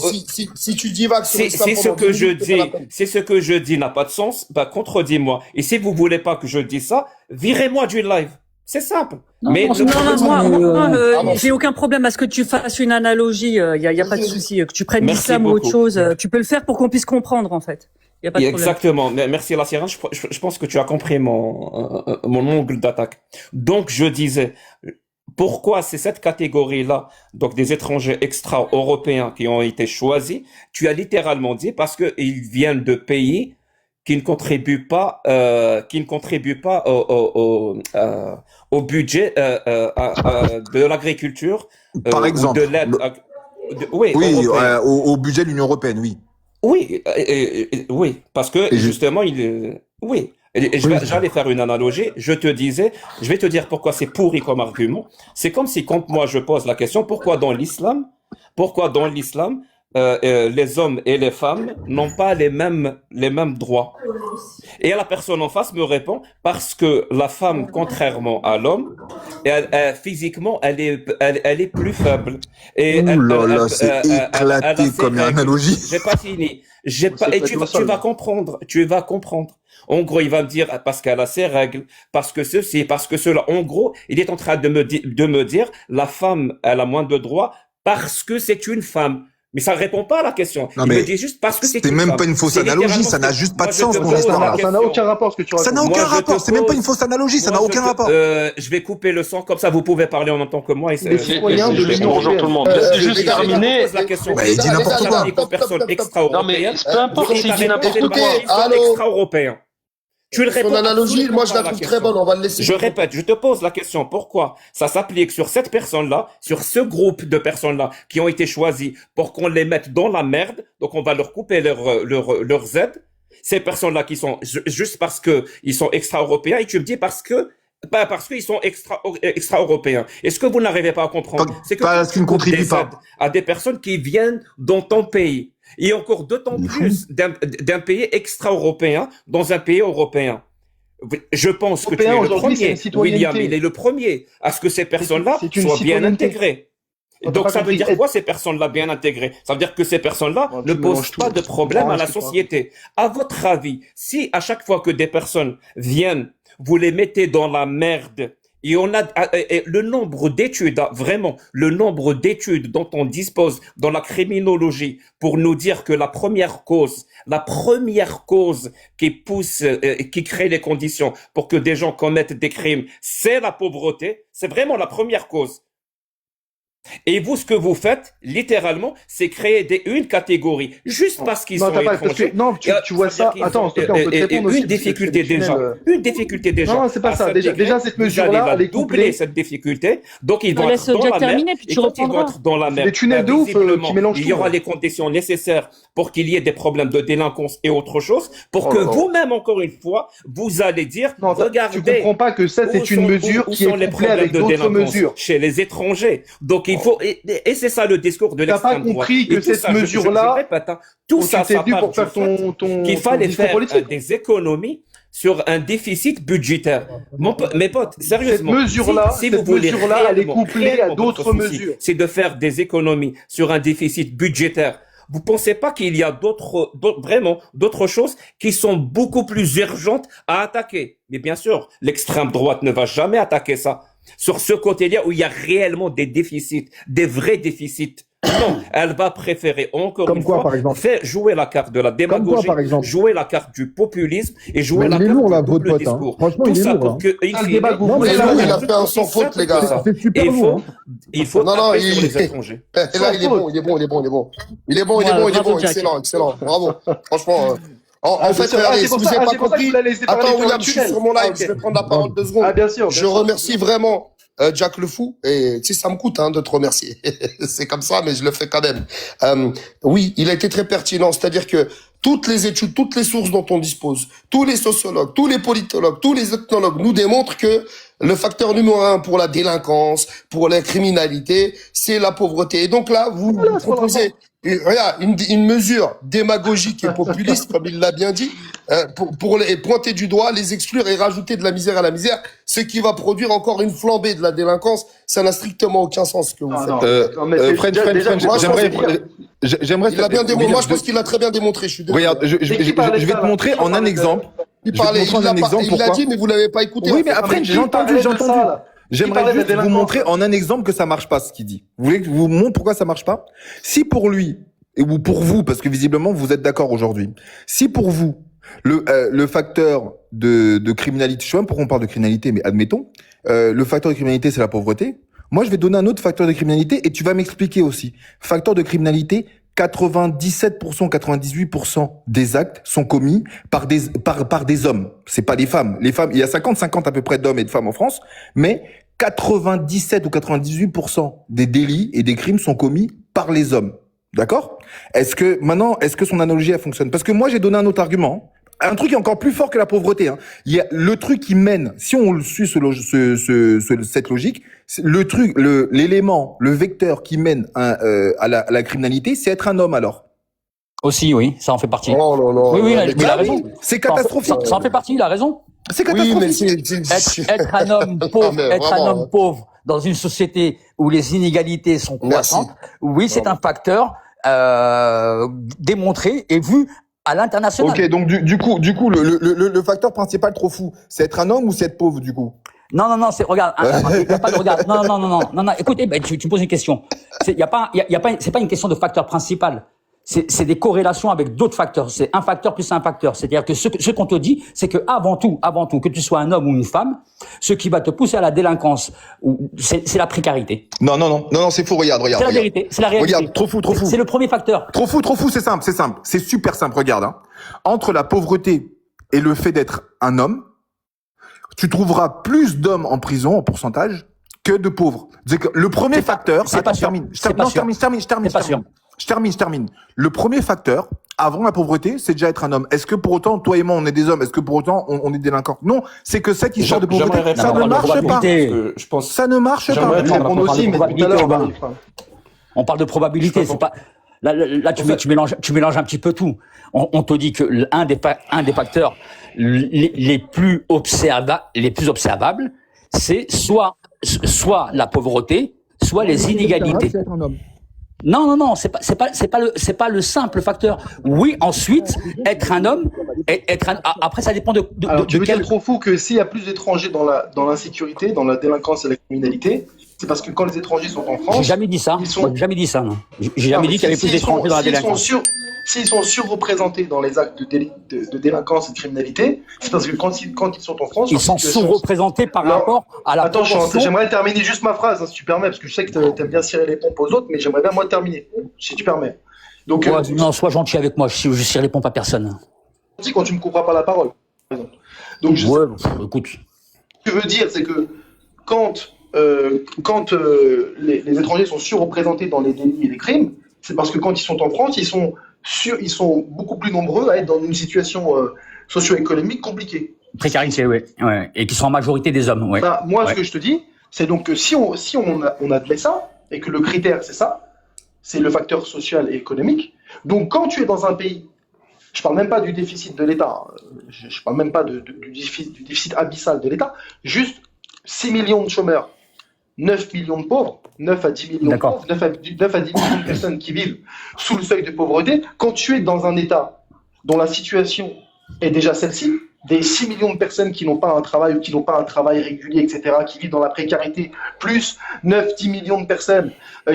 si tu divagues sur si, l'islam si ce pendant que 10 je minutes, c'est pas la dis, peine. si ce que je dis n'a pas de sens, bah contredis-moi. Et si vous voulez pas que je dise ça, virez-moi du live. C'est simple. Non, Mais non, le c'est Non, problème, non, moi, Ah non. j'ai aucun problème à ce que tu fasses une analogie. Y a pas de souci. Que tu prennes Merci l'islam ou autre beaucoup. chose, tu peux le faire pour qu'on puisse comprendre, en fait. Y a pas de problème. Exactement. Merci, la sirène. Je pense que tu as compris mon angle d'attaque. Donc, je disais, pourquoi c'est cette catégorie-là, donc des étrangers extra-européens qui ont été choisis, tu as littéralement dit parce qu'ils viennent de pays qui ne contribuent pas, au budget de l'agriculture Par ou exemple, de l'aide. Oui, oui, européenne. au budget de l'Union européenne, oui. Oui, oui, parce que Et justement, oui. Et j'allais faire une analogie. Je vais te dire pourquoi c'est pourri comme argument. C'est comme si, quand moi je pose la question, pourquoi dans l'islam, les hommes et les femmes n'ont pas les mêmes droits. Et la personne en face me répond, parce que la femme, contrairement à l'homme, physiquement, elle est plus faible. Et Ouh là là, c'est elle a éclaté ses comme règles. analogie. J'ai pas fini. Et tu vas comprendre. En gros, il va me dire, parce qu'elle a ses règles, parce que ceci, parce que cela. En gros, il est en train de me dire, la femme, elle a moins de droits parce que c'est une femme. Mais ça ne répond pas à la question. Non, Il mais me dit juste parce que c'est c'est une même femme. pas une fausse C'est analogie, littéralement ça n'a ce que- juste pas moi, de je sens te ton pose histoire la là. Ça n'a question. aucun rapport ce que tu Ça n'a racontes. aucun Moi, je rapport, te c'est même pas une pose- fausse analogie, ça Moi, n'a je aucun te- rapport. je vais couper le son, comme ça vous pouvez parler en même temps que moi. Et Les citoyens de l'Union Bonjour tout le européenne. monde. Laissez juste les gars, terminer. Je pose la question. Bah, il dit n'importe les quoi. gars, Aux personnes Non mais extra-européennes. peu importe s'il dit n'importe Écoutez, quoi. allô, Extra-européens. Tu le réponds son analogie, absolument moi je pas la à la trouve question. très bonne, on va le laisser. Je répète, je te pose la question, pourquoi ça s'applique sur cette personne-là, sur ce groupe de personnes-là qui ont été choisies pour qu'on les mette dans la merde, donc on va leur couper leurs aides, ces personnes-là qui sont juste parce que ils sont extra-européens, et tu me dis parce qu'ils sont extra-européens. Est-ce que vous n'arrivez pas à comprendre? C'est que Parce qu'ils ne tu coupes contribuent des pas. aides à des personnes qui viennent dans ton pays. Et encore d'autant Il est fou. plus d'un pays extra-européen dans un pays européen. Je pense que tu es Européen, le aujourd'hui, c'est premier, une citoyenneté. William, il est le premier à ce que ces personnes-là c'est une soient bien citoyenneté. intégrées. T'as Donc pas ça veut compris. dire quoi, ces personnes-là bien intégrées? Ça veut dire que ces personnes-là Oh, tu ne mélanges posent tout, pas de tu problème comprends à la ce que tu société. À votre avis, si à chaque fois que des personnes viennent, vous les mettez dans la merde, et le nombre d'études, vraiment, le nombre d'études dont on dispose dans la criminologie pour nous dire que la première cause qui crée les conditions pour que des gens commettent des crimes, c'est la pauvreté, c'est vraiment la première cause. Et vous, ce que vous faites, littéralement, c'est créer une catégorie, juste parce qu'ils Non, sont t'as pas, parce étrangers. que, non, tu vois ça. Attends, s'il te plaît, on peut te répondre aussi. Une difficulté déjà. Non, c'est pas ça. Déjà, cette mesure-là, elle est doubler couplée. cette difficulté. Donc, ils vont Laisse être dans Jack la merde. terminer, puis Et tu quand ils vont reprendras. être dans la C'est merde, des tunnels de ouf, visiblement, qui mélangent il y tout, aura hein. les conditions nécessaires pour qu'il y ait des problèmes de délinquance et autre chose, pour Oh que là là. vous-même, encore une fois, vous allez dire, Non, regardez. tu comprends pas que ça, c'est une mesure qui est couplée avec d'autres mesures. Chez les étrangers. Donc, il faut, et c'est ça le discours de T'as pas l'extrême droite. compris que Et tout cette ça, mesure-là, je répète, hein, tout tu ça, t'es ça venu part pour du faire fait ton qu'il fallait discours faire politique. des économies sur un déficit budgétaire. Mes potes, sérieusement, Cette mesure-là, si vous cette voulez mesure-là, elle est réellement, couplée à réellement d'autres votre souci, mesures. c'est de faire des économies sur un déficit budgétaire. Vous pensez pas qu'il y a vraiment d'autres choses qui sont beaucoup plus urgentes à attaquer? Mais bien sûr, l'extrême droite ne va jamais attaquer ça. Sur ce côté-là où il y a réellement des déficits, des vrais déficits. Non, elle va préférer encore Comme une quoi, fois par exemple faire jouer la carte de la Comme quoi, démagogie, par exemple jouer la carte du populisme et jouer Mais la il est carte lourd, là, du votre double pote, hein. discours. Franchement, Tout il est ça lourd, pour hein. que, in Ah, le fine, débat que vous Non, voulez mais là, là, il a c'est fait un sans faute, les gars. C'est super Il lourd, faut, hein. il faut Non, non, taper sur il- les étrangers. Et là, il est bon, il est bon, il est bon, il est bon. Il est bon, il est Voilà, bon, il est bravo, bon. Jack. Excellent, excellent. Bravo. Franchement, en Ah, fait, c'est ça, regardez, c'est si pour vous ça, n'avez ah, pas c'est pour ça que compris. vous la laissez parler Attends, sur le William, je suis tunnel. sur mon live, Ah, ok. je vais prendre la parole 2 secondes. Ah, bien sûr. Je remercie vraiment Jack le Fou. Et tu sais, ça me coûte de te remercier. C'est comme ça, mais je le fais quand même. Oui, il a été très pertinent. C'est-à-dire que toutes les études, toutes les sources dont on dispose, tous les sociologues, tous les politologues, tous les ethnologues nous démontrent que le facteur numéro 1 pour la délinquance, pour la criminalité, c'est la pauvreté. Et donc là, vous proposez Et regarde, une mesure démagogique et populiste, comme il l'a bien dit, pour les pointer du doigt, les exclure et rajouter de la misère à la misère, ce qui va produire encore une flambée de la délinquance. Ça n'a strictement aucun sens ce que vous faites. Non, mais c'est French, moi, j'aimerais. Il a bien démontré. Moi, je pense qu'il l'a très bien démontré. Je suis désolé. Regarde, je vais te montrer en un exemple. Il parlait, il l'a dit, mais vous l'avez pas écouté. Oui, en mais fait. après, j'ai entendu. J'aimerais juste vous montrer en un exemple que ça marche pas, ce qu'il dit. Vous voulez que je vous montre pourquoi ça marche pas? Si pour lui, ou pour vous, parce que visiblement vous êtes d'accord aujourd'hui, si pour vous, le facteur de criminalité, je sais même pourquoi on parle de criminalité, mais admettons, le facteur de criminalité c'est la pauvreté, moi je vais donner un autre facteur de criminalité et tu vas m'expliquer aussi. Facteur de criminalité, 97%, 98% des actes sont commis par des hommes. C'est pas des femmes. Les femmes, il y a 50-50 à peu près d'hommes et de femmes en France, mais 97 ou 98% des délits et des crimes sont commis par les hommes. D'accord? Est-ce que son analogie elle fonctionne? Parce que moi j'ai donné un autre argument. Un truc qui est encore plus fort que la pauvreté. Hein. Il y a le truc qui mène, si on le suit cette logique, l'élément, le vecteur qui mène à la criminalité, c'est être un homme alors. Aussi, oui, ça en fait partie. Oh là là. Oui, oui, là, mais il a raison. C'est catastrophique. Ça en fait partie, il a raison. C'est Oui, mais catastrophique. Être un homme pauvre, mais être un vraiment. homme pauvre dans une société où les inégalités sont Merci. croissantes, oui, c'est un facteur démontré et vu à l'international. Ok, donc du coup, le facteur principal trop fou, c'est être un homme ou c'est être pauvre du coup? Non, regarde, il y a pas de regard. Non, écoutez, tu me poses une question. C'est pas une question de facteur principal. C'est des corrélations avec d'autres facteurs. C'est un facteur plus un facteur. C'est-à-dire que ce qu'on te dit, c'est que avant tout, que tu sois un homme ou une femme, ce qui va te pousser à la délinquance, c'est la précarité. Non, c'est faux, regarde. C'est la vérité, c'est la réalité. Regarde, trop fou. C'est le premier facteur. Trop fou, c'est simple. C'est super simple, regarde. Hein. Entre la pauvreté et le fait d'être un homme, tu trouveras plus d'hommes en prison en pourcentage que de pauvres. C'est-à-dire que le premier facteur, c'est pas sûr. Je termine. Le premier facteur, avant la pauvreté, c'est déjà être un homme. Est-ce que pour autant, toi et moi, on est des hommes? Est-ce que pour autant, on est délinquants? Non, c'est que cette histoire de pauvreté, J'aimerais ça ne répondre marche pas. Je pense. Ça ne marche pas. J'aimerais On aussi, mais tout à l'heure, On parle de probabilité, c'est pas. Là, tu mélanges un petit peu tout. On te dit que un des facteurs les plus observables, c'est soit la pauvreté, soit les inégalités. Non, c'est pas le simple facteur. Oui, ensuite, être un homme, après ça dépend de Alors, tu veux quel. dire trop fou que s'il y a plus d'étrangers dans l'insécurité, dans la délinquance et la criminalité, c'est parce que quand les étrangers sont en France, J'ai jamais dit ça. ils sont- Moi, j'ai jamais dit ça. Non. J'ai jamais dit qu'il y avait plus d'étrangers dans la délinquance. S'ils sont surreprésentés dans les actes de délinquance et de criminalité, c'est parce que quand ils sont en France, Ils sont sous-représentés par Alors, rapport à la Attends, proportion. j'aimerais terminer juste ma phrase, hein, si tu permets, parce que je sais que tu aimes bien cirer les pompes aux autres, mais j'aimerais bien moi terminer, si tu permets. Donc, Ouais, non, sois gentil avec moi. Je cire les pompes à personne. dis quand tu me couperas pas la parole. par exemple. Donc, Ouais, écoute. ce que je veux dire, c'est que quand les étrangers sont surreprésentés dans les délits et les crimes, c'est parce que quand ils sont en France, ils sont beaucoup plus nombreux à être dans une situation socio-économique compliquée. Précarité, ouais. Et qui sont en majorité des hommes, ouais. Bah, moi, Ouais. ce que je te dis, c'est donc que si on admet ça, et que le critère, c'est ça, c'est le facteur social et économique, donc quand tu es dans un pays, je parle même pas du déficit de l'État, je parle même pas du déficit abyssal de l'État, juste 6 millions de chômeurs, 9 millions de pauvres, 9 à 10 millions de D'accord. pauvres, 9 à 10 millions de personnes qui vivent sous le seuil de pauvreté, quand tu es dans un État dont la situation est déjà celle-ci, des 6 millions de personnes qui n'ont pas un travail ou qui n'ont pas un travail régulier, etc., qui vivent dans la précarité, plus 9-10 millions de personnes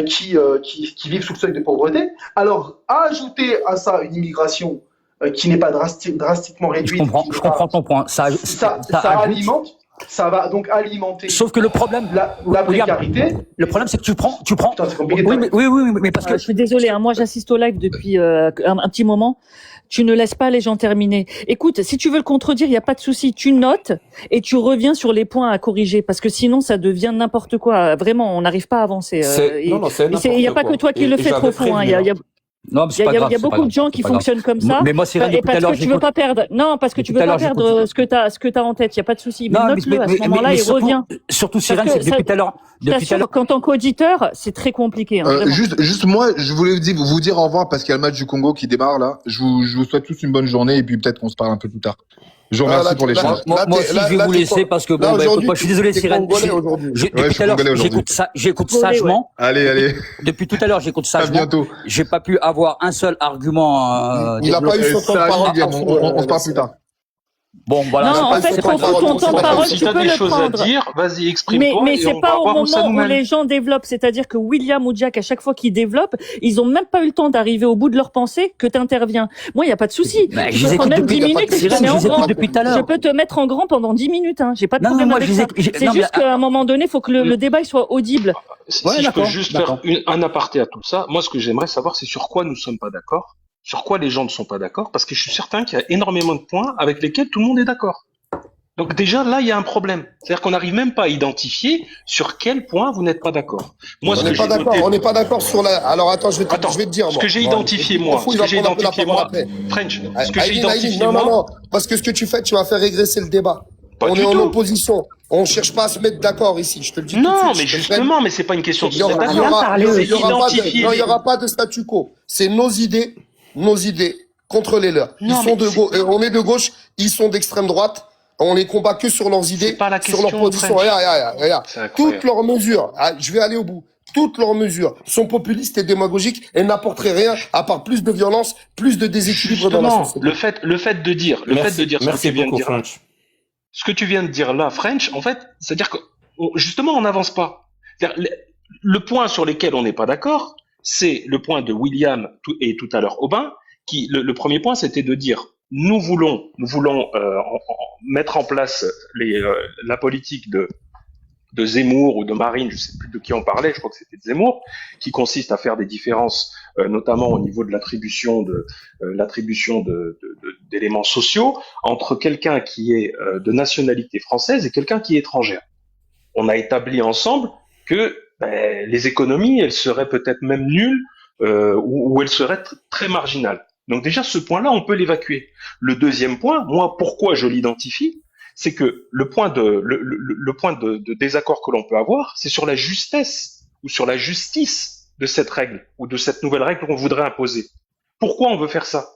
qui vivent sous le seuil de pauvreté, alors ajouter à ça une immigration qui n'est pas drastiquement Je réduite, comprends ton point. Ça ajoute- ça va donc alimenter Sauf que le problème, la regarde, précarité. le problème, c'est que tu prends. Putain, c'est compliqué de Oui, parler. mais parce que Je suis désolée, hein, moi j'assiste au live depuis un petit moment. Tu ne laisses pas les gens terminer. Écoute, si tu veux le contredire, il n'y a pas de souci. Tu notes et tu reviens sur les points à corriger parce que sinon ça devient n'importe quoi. Vraiment, on n'arrive pas à avancer. Non, c'est Il n'y a pas que toi qui le fais trop fou. Hein. Il y a Non, mais Il c'est y a, pas il y a- grave. il y a c'est pas beaucoup de grave, gens c'est qui pas grave. fonctionnent comme ça. Mais moi, Cyril, Et depuis tout à parce l'heure, que tu veux pas perdre. Non, parce que tu Depuis veux tout à pas l'heure, perdre j'écoute. ce que t'as en tête. Il y a pas de souci. Mais Non, note-le à ce moment-là et surtout, reviens. surtout, Parce Cyril, que c'est que depuis tout à l'heure, je depuis tout à t'assure, l'heure, qu'en tant qu'auditeur, c'est très compliqué, hein, vraiment. Juste moi, je voulais vous dire au revoir parce qu'il y a le match du Congo qui démarre là. Je vous souhaite tous une bonne journée et puis peut-être qu'on se parle un peu plus tard. Je vous Ah, remercie là, pour là, l'échange. moi là, aussi, là, je vais là, vous t'es laisser con- parce que, là, bon, bah, écoute, aujourd'hui, moi, je suis désolé, t'es Cyril. congolais aujourd'hui. Ouais, je Depuis tout suis à l'heure, congolais aujourd'hui. j'écoute Congolais, sagement. Allez. Depuis tout à l'heure, j'écoute À sagement. bientôt. J'ai pas pu avoir un seul argument Il n'a pas eu son temps de Ça parole. arrive, on se parle plus tard. Bon, voilà. Non, pas en eu fait, son temps de parole, ton c'est temps de pas parole, grave. tu peux le prendre. vas-y, Mais, exprime-toi mais et c'est on pas va au voir où ça moment nous où mène. les gens développent. C'est-à-dire que William ou Jack, à chaque fois qu'ils développent, ils ont même pas eu le temps d'arriver au bout de leur pensée que t'interviens. Moi, il y a pas de souci. Mais Je je peux les prendre écoute même depuis, 10 minutes et je te Cyril, mets je en les écoute grand. depuis tout à Je l'heure. peux te mettre en grand pendant 10 minutes, hein. J'ai pas de Non, problème moi, avec je les ça. écoute- C'est non, mais- juste qu'à un moment donné, il faut que le débat il soit audible. Si Ouais, je peux d'accord, juste d'accord. faire un aparté à tout ça, moi, ce que j'aimerais savoir, c'est sur quoi nous sommes pas d'accord, sur quoi les gens ne sont pas d'accord, parce que je suis certain qu'il y a énormément de points avec lesquels tout le monde est d'accord. Donc déjà, là, il y a un problème. C'est-à-dire qu'on n'arrive même pas à identifier sur quel point vous n'êtes pas d'accord. Moi, ce On que n'est pas j'ai d'accord. noté... On n'est pas d'accord sur la. Alors attends, Attends, je vais te dire. ce moi. que j'ai Bon, identifié, allez, moi, il ce va que j'ai prendre un peu la identifié, parole moi, après. French, ce que j'ai Aïe, identifié, non, moi... parce que ce que tu fais, tu vas faire régresser le débat. Pas On du est en tout. opposition. On cherche pas à se mettre d'accord ici. Je te le dis tout de Non, suite. mais Je te justement, mais c'est pas une question de Il y se aura, mettre il y d'accord. aura, C'est il y aura pas identifier de, non, il y les- aura pas de statu quo. C'est nos idées contre les leurs. Ils Non, sont mais c'est- on est de gauche, ils sont d'extrême droite. On les combat que sur leurs idées, C'est pas la sur leurs question, positions. French. Regarde. C'est incroyable. Toutes leurs mesures, je vais aller au bout. Toutes leurs mesures sont populistes et démagogiques et n'apporteraient rien à part plus de violence, plus de déséquilibre dans la Justement, société. le fait de dire ce que Merci tu viens de beaucoup, dire, French. ce que tu viens de dire là, French, en fait, c'est-à-dire que justement, on n'avance pas. C'est-à-dire, le point sur lequel on n'est pas d'accord, c'est le point de William et tout à l'heure Aubin, qui le premier point, c'était de dire nous voulons mettre en place la politique de Zemmour ou de Marine, je sais plus de qui on parlait, je crois que c'était de Zemmour, qui consiste à faire des différences, notamment au niveau de l'attribution d'éléments sociaux entre quelqu'un qui est de nationalité française et quelqu'un qui est étrangère. On a établi ensemble que les économies, elles seraient peut-être même nulles ou elles seraient très marginales. Donc déjà, ce point-là, on peut l'évacuer. Le deuxième point, moi, pourquoi je l'identifie, c'est que le point de désaccord que l'on peut avoir, c'est sur la justesse ou sur la justice de cette règle ou de cette nouvelle règle qu'on voudrait imposer. Pourquoi on veut faire ça?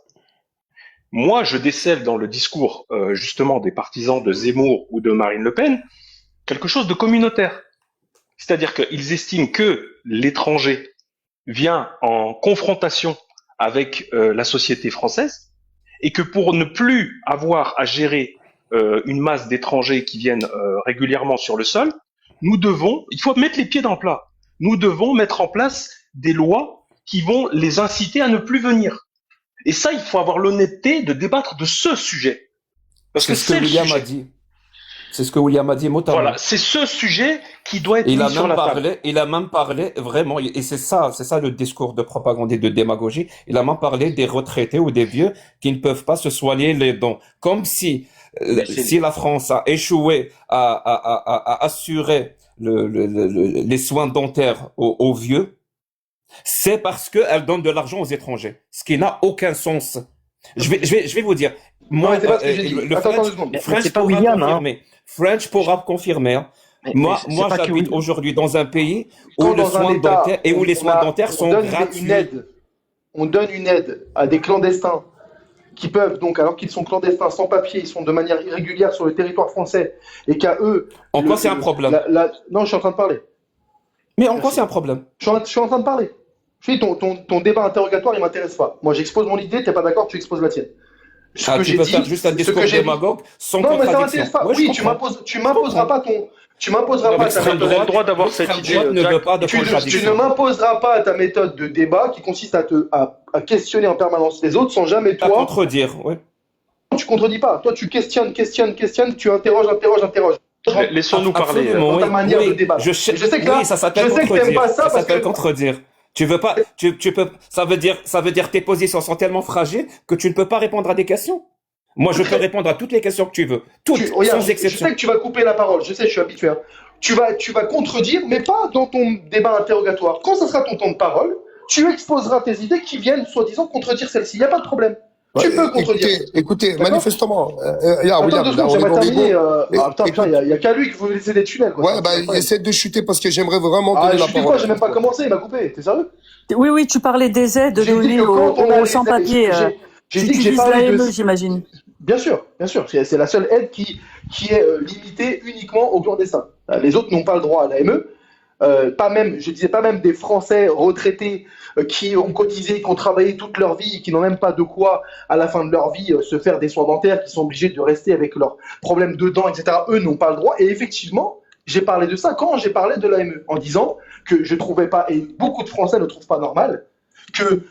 Moi, je décèle dans le discours justement des partisans de Zemmour ou de Marine Le Pen quelque chose de communautaire. C'est-à-dire qu'ils estiment que l'étranger vient en confrontation avec la société française et que pour ne plus avoir à gérer une masse d'étrangers qui viennent régulièrement sur le sol, il faut mettre les pieds dans le plat. Nous devons mettre en place des lois qui vont les inciter à ne plus venir. Et ça, il faut avoir l'honnêteté de débattre de ce sujet. Parce que C'est ce c'est que le William sujet. a dit. C'est ce que William a dit mot à mot. Voilà, c'est ce sujet qui doit être Il a mis sur même la table. parlé, il a même parlé vraiment, et c'est ça le discours de propagande et de démagogie. Il a même parlé des retraités ou des vieux qui ne peuvent pas se soigner les dents. Comme si, si la France a échoué à assurer les soins dentaires aux vieux, c'est parce qu'elle donne de l'argent aux étrangers. Ce qui n'a aucun sens. Je vais vous dire. Non, mais c'est pas ce que j'ai dit. le Attends, French, deux secondes. Mais French c'est pas pourra William, hein. confirmer. French pourra confirmer. Hein. Mais Moi, c'est pas que j'habite William. aujourd'hui dans un pays Quand où le dans un soin État, dentaire et où les soins dentaires sont gratuits. On donne une aide à des clandestins qui peuvent, donc, alors qu'ils sont clandestins, sans papier, ils sont de manière irrégulière sur le territoire français, et qu'à eux... En quoi c'est un problème? Non, je suis en train de parler. Mais en quoi c'est un problème? Je suis en train de parler. Je dis, ton débat interrogatoire, il m'intéresse pas. Moi, j'expose mon idée, t'es pas d'accord, tu exposes la tienne. Ce que Tu j'ai peux dit, faire juste un ce discours que j'ai dit- démagogue sans Non, mais ça contradiction. m'intéresse pas. Ouais, je Oui, comprends. tu m'imposeras pas ton... Tu m'imposeras Non, pas mais ta l'extrême méthode. droite- le droit d'avoir cette L'extrême idée, droite ne Jack. veut pas de Tu ne contradiction. m'imposeras pas ta méthode de débat qui consiste à questionner en permanence les autres sans jamais À toi, contredire, ouais. tu contredis pas. Toi, tu questionnes, tu interroges. Laissons-nous parler. Absolument, dans ta oui. manière Oui, de débattre. Je Et je sais que là, oui, ça s'appelle je sais que t'aimes contredire. pas ça parce s'appelle que- contredire. Tu veux pas, tu peux, ça veut dire tes positions sont tellement fragiles que tu ne peux pas répondre à des questions. Moi, je peux répondre à toutes les questions que tu veux. Toutes, Regarde, sans je exception. sais que tu vas couper la parole, je sais, je suis habitué. Hein. Tu vas contredire, mais pas dans ton débat interrogatoire. Quand ça sera ton temps de parole, tu exposeras tes idées qui viennent soi-disant contredire celles-ci. Il n'y a pas de problème. Tu peux contredire. Écoutez, D'accord. manifestement, Attends William, 2 là, secondes, on est j'aimerais dans les terminer. mots. Putain, il y a qu'à lui que vous laissez des tunnels. Quoi. Ouais, essaie de chuter parce que j'aimerais vraiment Ah, donner je la dis quoi, parole. j'ai même pas commencé, il m'a coupé. T'es sérieux? Oui, tu parlais des aides J'ai dit données que quand on a aux les sans-papiers. j'ai Tu dit que j'ai utilises parlé de... l'AME, j'imagine. Bien sûr. C'est la seule aide qui est limitée uniquement aux clandestins. Les autres n'ont pas le droit à l'AME. Je disais pas même des Français retraités qui ont cotisé, qui ont travaillé toute leur vie et qui n'ont même pas de quoi, à la fin de leur vie, se faire des soins dentaires, qui sont obligés de rester avec leurs problèmes de dents, etc. Eux n'ont pas le droit. Et effectivement, j'ai parlé de ça quand j'ai parlé de l'AME, en disant que je trouvais pas, et beaucoup de Français ne trouvent pas normal, que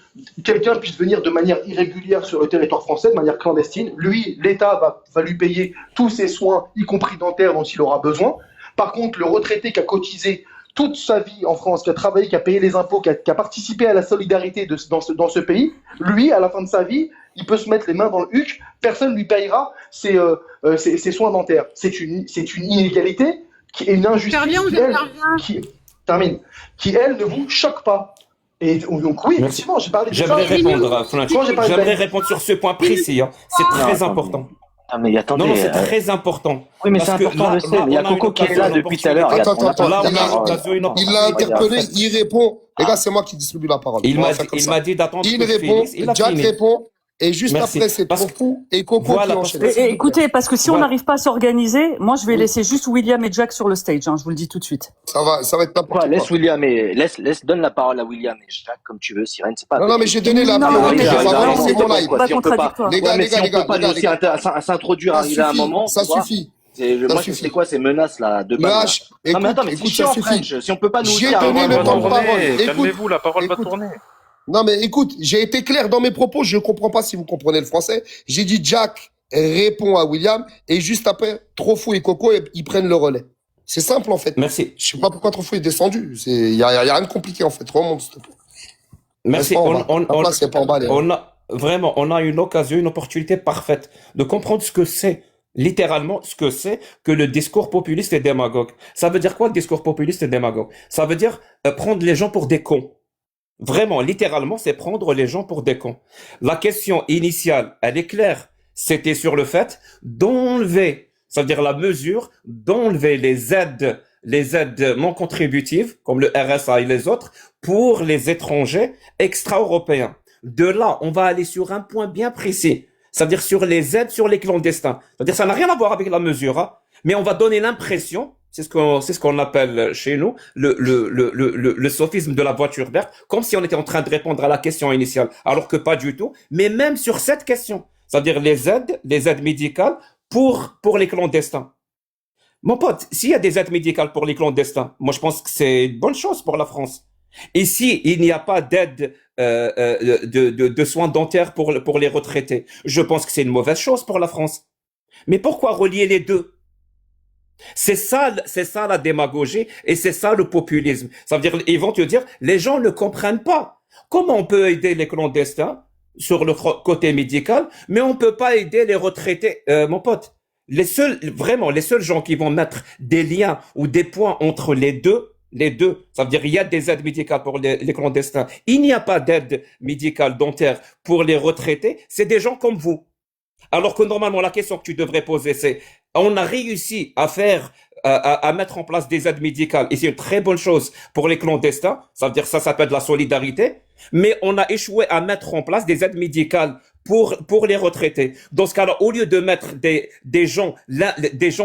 quelqu'un puisse venir de manière irrégulière sur le territoire français, de manière clandestine. Lui, l'État va lui payer tous ses soins, y compris dentaires, dont il aura besoin. Par contre, le retraité qui a cotisé toute sa vie en France, qui a travaillé, qui a payé les impôts, qui a participé à la solidarité dans ce pays, lui, à la fin de sa vie, il peut se mettre les mains dans le huc, personne ne lui payera ses soins dentaires. C'est une inégalité qui est une injustice qui, elle, ne vous choque pas. Et donc oui, effectivement, j'ai parlé de ça. J'aimerais répondre, Franck. J'aimerais répondre sur ce point précis. Hein. C'est très important. Ah, mais attendez. Non, c'est très important. Oui, mais Parce c'est que important, là, je sais. Mais il y a Coco qui est là depuis tout à l'heure. Attends, Il il l'a interpellé, il répond. Les gars, c'est moi qui distribue la parole. Il m'a dit d'attendre. Il répond, Jack répond, et juste après, c'est Tofu et Coco qui enchaînent. Écoutez, parce que si on n'arrive pas à s'organiser, moi je vais laisser juste William et Jack sur le stage, je vous le dis tout de suite. Ça va être n'importe quoi. Laisse William et donne la parole à William et Jack comme tu veux, Sirène, c'est pas. Non, mais j'ai donné la parole, j'ai pas c'est mon live. Si on peut pas s'introduire, arriver à un moment. Ça suffit. Moi, c'est quoi ces menaces là de balle? Non, mais attends, mais c'est chiant, French. Si on peut pas nous J'ai dire. donné le temps de parole. Calmez-vous, la parole va tourner. Non, mais écoute, j'ai été clair dans mes propos. Je comprends pas si vous comprenez le français. J'ai dit Jack répond à William et juste après, Trofou et Coco, ils prennent le relais. C'est simple, en fait. Merci. Je sais pas pourquoi Trofou est descendu. Il y a rien de compliqué, en fait. Remonte, s'il te plaît. Merci. On a une occasion, une opportunité parfaite de comprendre ce que c'est. Littéralement, ce que c'est que le discours populiste et démagogue. Ça veut dire quoi, le discours populiste et démagogue? Ça veut dire prendre les gens pour des cons. Vraiment, littéralement, c'est prendre les gens pour des cons. La question initiale, elle est claire. C'était sur le fait d'enlever, ça veut dire la mesure, d'enlever les aides non contributives, comme le RSA et les autres, pour les étrangers extra-européens. De là, on va aller sur un point bien précis. C'est-à-dire sur les aides sur les clandestins. C'est-à-dire ça n'a rien à voir avec la mesure, hein, mais on va donner l'impression, c'est ce qu'on appelle chez nous le sophisme de la voiture verte, comme si on était en train de répondre à la question initiale, alors que pas du tout. Mais même sur cette question, c'est-à-dire les aides médicales pour les clandestins. Mon pote, s'il y a des aides médicales pour les clandestins, moi je pense que c'est une bonne chose pour la France. Et si il n'y a pas d'aide de soins dentaires pour les retraités, je pense que c'est une mauvaise chose pour la France. Mais pourquoi relier les deux? C'est ça la démagogie et c'est ça le populisme. Ça veut dire, ils vont te dire, les gens ne comprennent pas. Comment on peut aider les clandestins sur le côté médical, mais on peut pas aider les retraités, mon pote. Les seuls gens qui vont mettre des liens ou des points entre les deux, ça veut dire il y a des aides médicales pour les clandestins, il n'y a pas d'aide médicale dentaire pour les retraités, c'est des gens comme vous. Alors que normalement la question que tu devrais poser c'est, on a réussi à mettre en place des aides médicales et c'est une très bonne chose pour les clandestins, ça veut dire ça s'appelle de la solidarité, mais on a échoué à mettre en place des aides médicales pour les retraités. Dans ce cas-là, au lieu de mettre des gens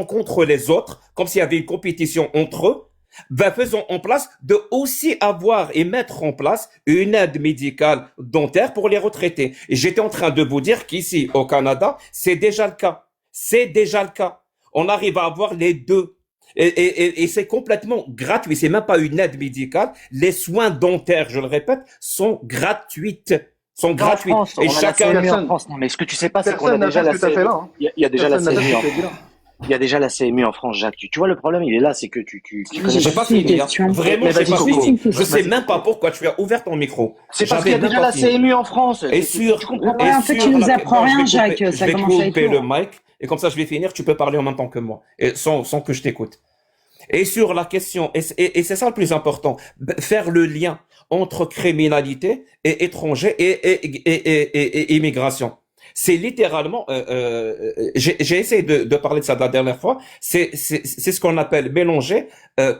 contre les autres, comme s'il y avait une compétition entre eux, faisons en place de aussi avoir et mettre en place une aide médicale dentaire pour les retraités. Et j'étais en train de vous dire qu'ici, au Canada, c'est déjà le cas. On arrive à avoir les deux. Et c'est complètement gratuit. C'est même pas une aide médicale. Les soins dentaires, je le répète, sont gratuits. France, et chacun en France. Non, mais ce que tu sais pas, c'est qu'on a déjà la CMU. Il y a déjà la CMU. Il y a déjà la CMU en France, Jacques. Tu vois, le problème, il est là, c'est que tu connais. J'ai pas fini, hein. Vraiment, j'ai pas fini. Je sais même pas pourquoi tu as ouvert ton micro. C'est parce qu'il y a déjà la CMU en France. Et sur, tu comprends pas. En fait, tu nous apprends rien, Jacques. Je vais couper le mic, et comme ça, je vais finir, tu peux parler en même temps que moi, et sans que je t'écoute. Et sur la question, et c'est ça le plus important, faire le lien entre criminalité et étrangers et immigration. C'est littéralement, j'ai essayé de parler de ça la dernière fois, c'est ce qu'on appelle mélanger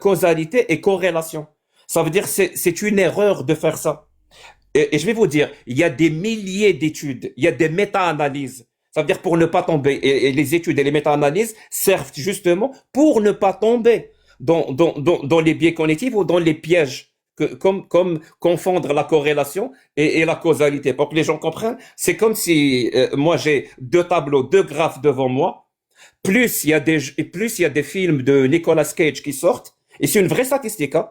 causalité et corrélation. Ça veut dire c'est une erreur de faire ça. Et je vais vous dire, il y a des milliers d'études, il y a des méta-analyses. Ça veut dire pour ne pas tomber. Et les études et les méta-analyses servent justement pour ne pas tomber dans les biais cognitifs ou dans les pièges, comme confondre la corrélation et la causalité. Pour que les gens comprennent, c'est comme si moi j'ai deux tableaux, deux graphes devant moi. Plus il y a des films de Nicolas Cage qui sortent, et c'est une vraie statistique, hein.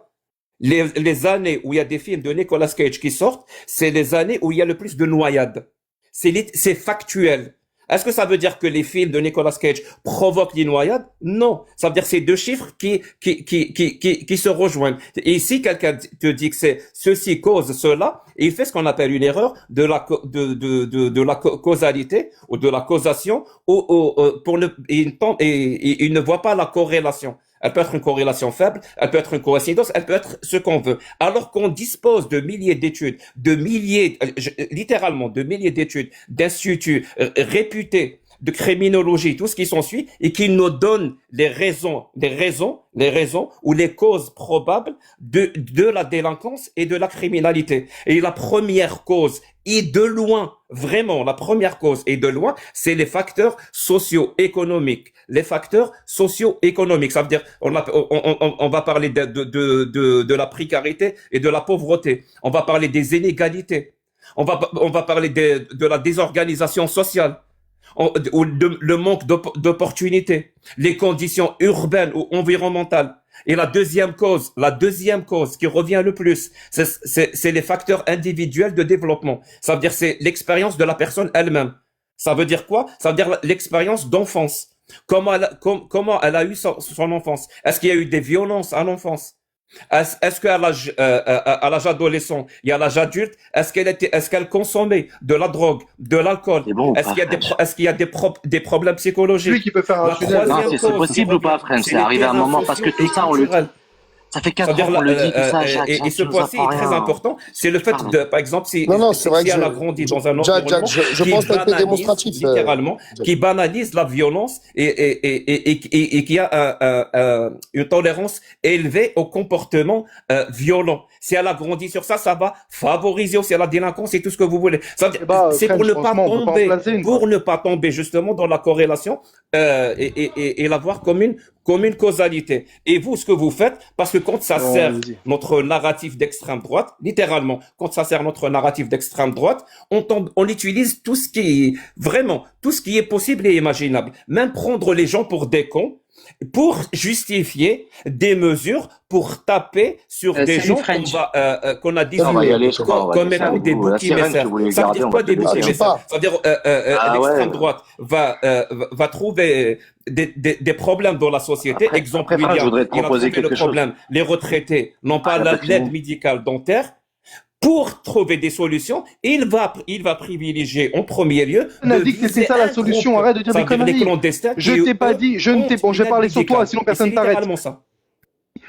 Les années où il y a des films de Nicolas Cage qui sortent, c'est les années où il y a le plus de noyades. C'est factuel. Est-ce que ça veut dire que les films de Nicolas Cage provoquent les noyades? Non. Ça veut dire que c'est deux chiffres qui se rejoignent. Et si quelqu'un te dit que c'est ceci cause cela, il fait ce qu'on appelle une erreur de la causalité ou de la causation il ne voit pas la corrélation. Elle peut être une corrélation faible, elle peut être une coïncidence, elle peut être ce qu'on veut. Alors qu'on dispose de milliers d'études, littéralement de milliers d'études, d'instituts réputés de criminologie, tout ce qui s'ensuit, et qui nous donnent les raisons ou les causes probables de la délinquance et de la criminalité. Et la première cause, et de loin, vraiment, la première cause, et de loin, c'est les facteurs socio-économiques. Les facteurs socio-économiques. Ça veut dire, on va parler de la précarité et de la pauvreté. On va parler des inégalités. On va parler de la désorganisation sociale. Ou le manque d'opportunités, les conditions urbaines ou environnementales. Et la deuxième cause qui revient le plus, c'est les facteurs individuels de développement. Ça veut dire c'est l'expérience de la personne elle-même. Ça veut dire quoi? Ça veut dire l'expérience d'enfance. Comment elle a eu son enfance? Est-ce qu'il y a eu des violences à l'enfance? Est-ce qu'à l'âge adolescent et à l'âge adulte, est-ce qu'elle consommait de la drogue, de l'alcool? Est-ce qu'il y a des problèmes psychologiques? Lui qui peut faire un tunnel. Non, c'est possible ou pas, frère? C'est arrivé à un moment parce que tout ça, on le dit. Ça fait 4 ans qu'on le dit, tout ça, Jacques. Et ce point-ci est très important. C'est le fait de, par exemple, si elle a grandi dans un environnement qui banalise la violence et qui a une tolérance élevée au comportement violent. Si elle a grandi sur ça, ça va favoriser aussi la délinquance et tout ce que vous voulez. C'est pour ne pas tomber justement dans la corrélation et la voir comme une causalité. Et vous, ce que vous faites, parce que quand ça sert notre narratif d'extrême droite, littéralement, quand ça sert notre narratif d'extrême droite, on utilise tout ce qui est possible et imaginable. Même prendre les gens pour des cons, pour justifier des mesures pour taper sur des gens qu'on a dit comme étant des boucs émissaires. Ça veut dire quoi des boucs émissaires? Ça veut dire l'extrême droite va trouver des problèmes dans la société. Exemple, il a trouvé le problème. Les retraités n'ont pas l'aide médicale dentaire. Pour trouver des solutions, il va privilégier en premier lieu. On a dit que c'était ça la solution. Arrête de dire des conneries. Je t'ai pas dit, j'ai parlé sur toi, sinon personne t'arrête.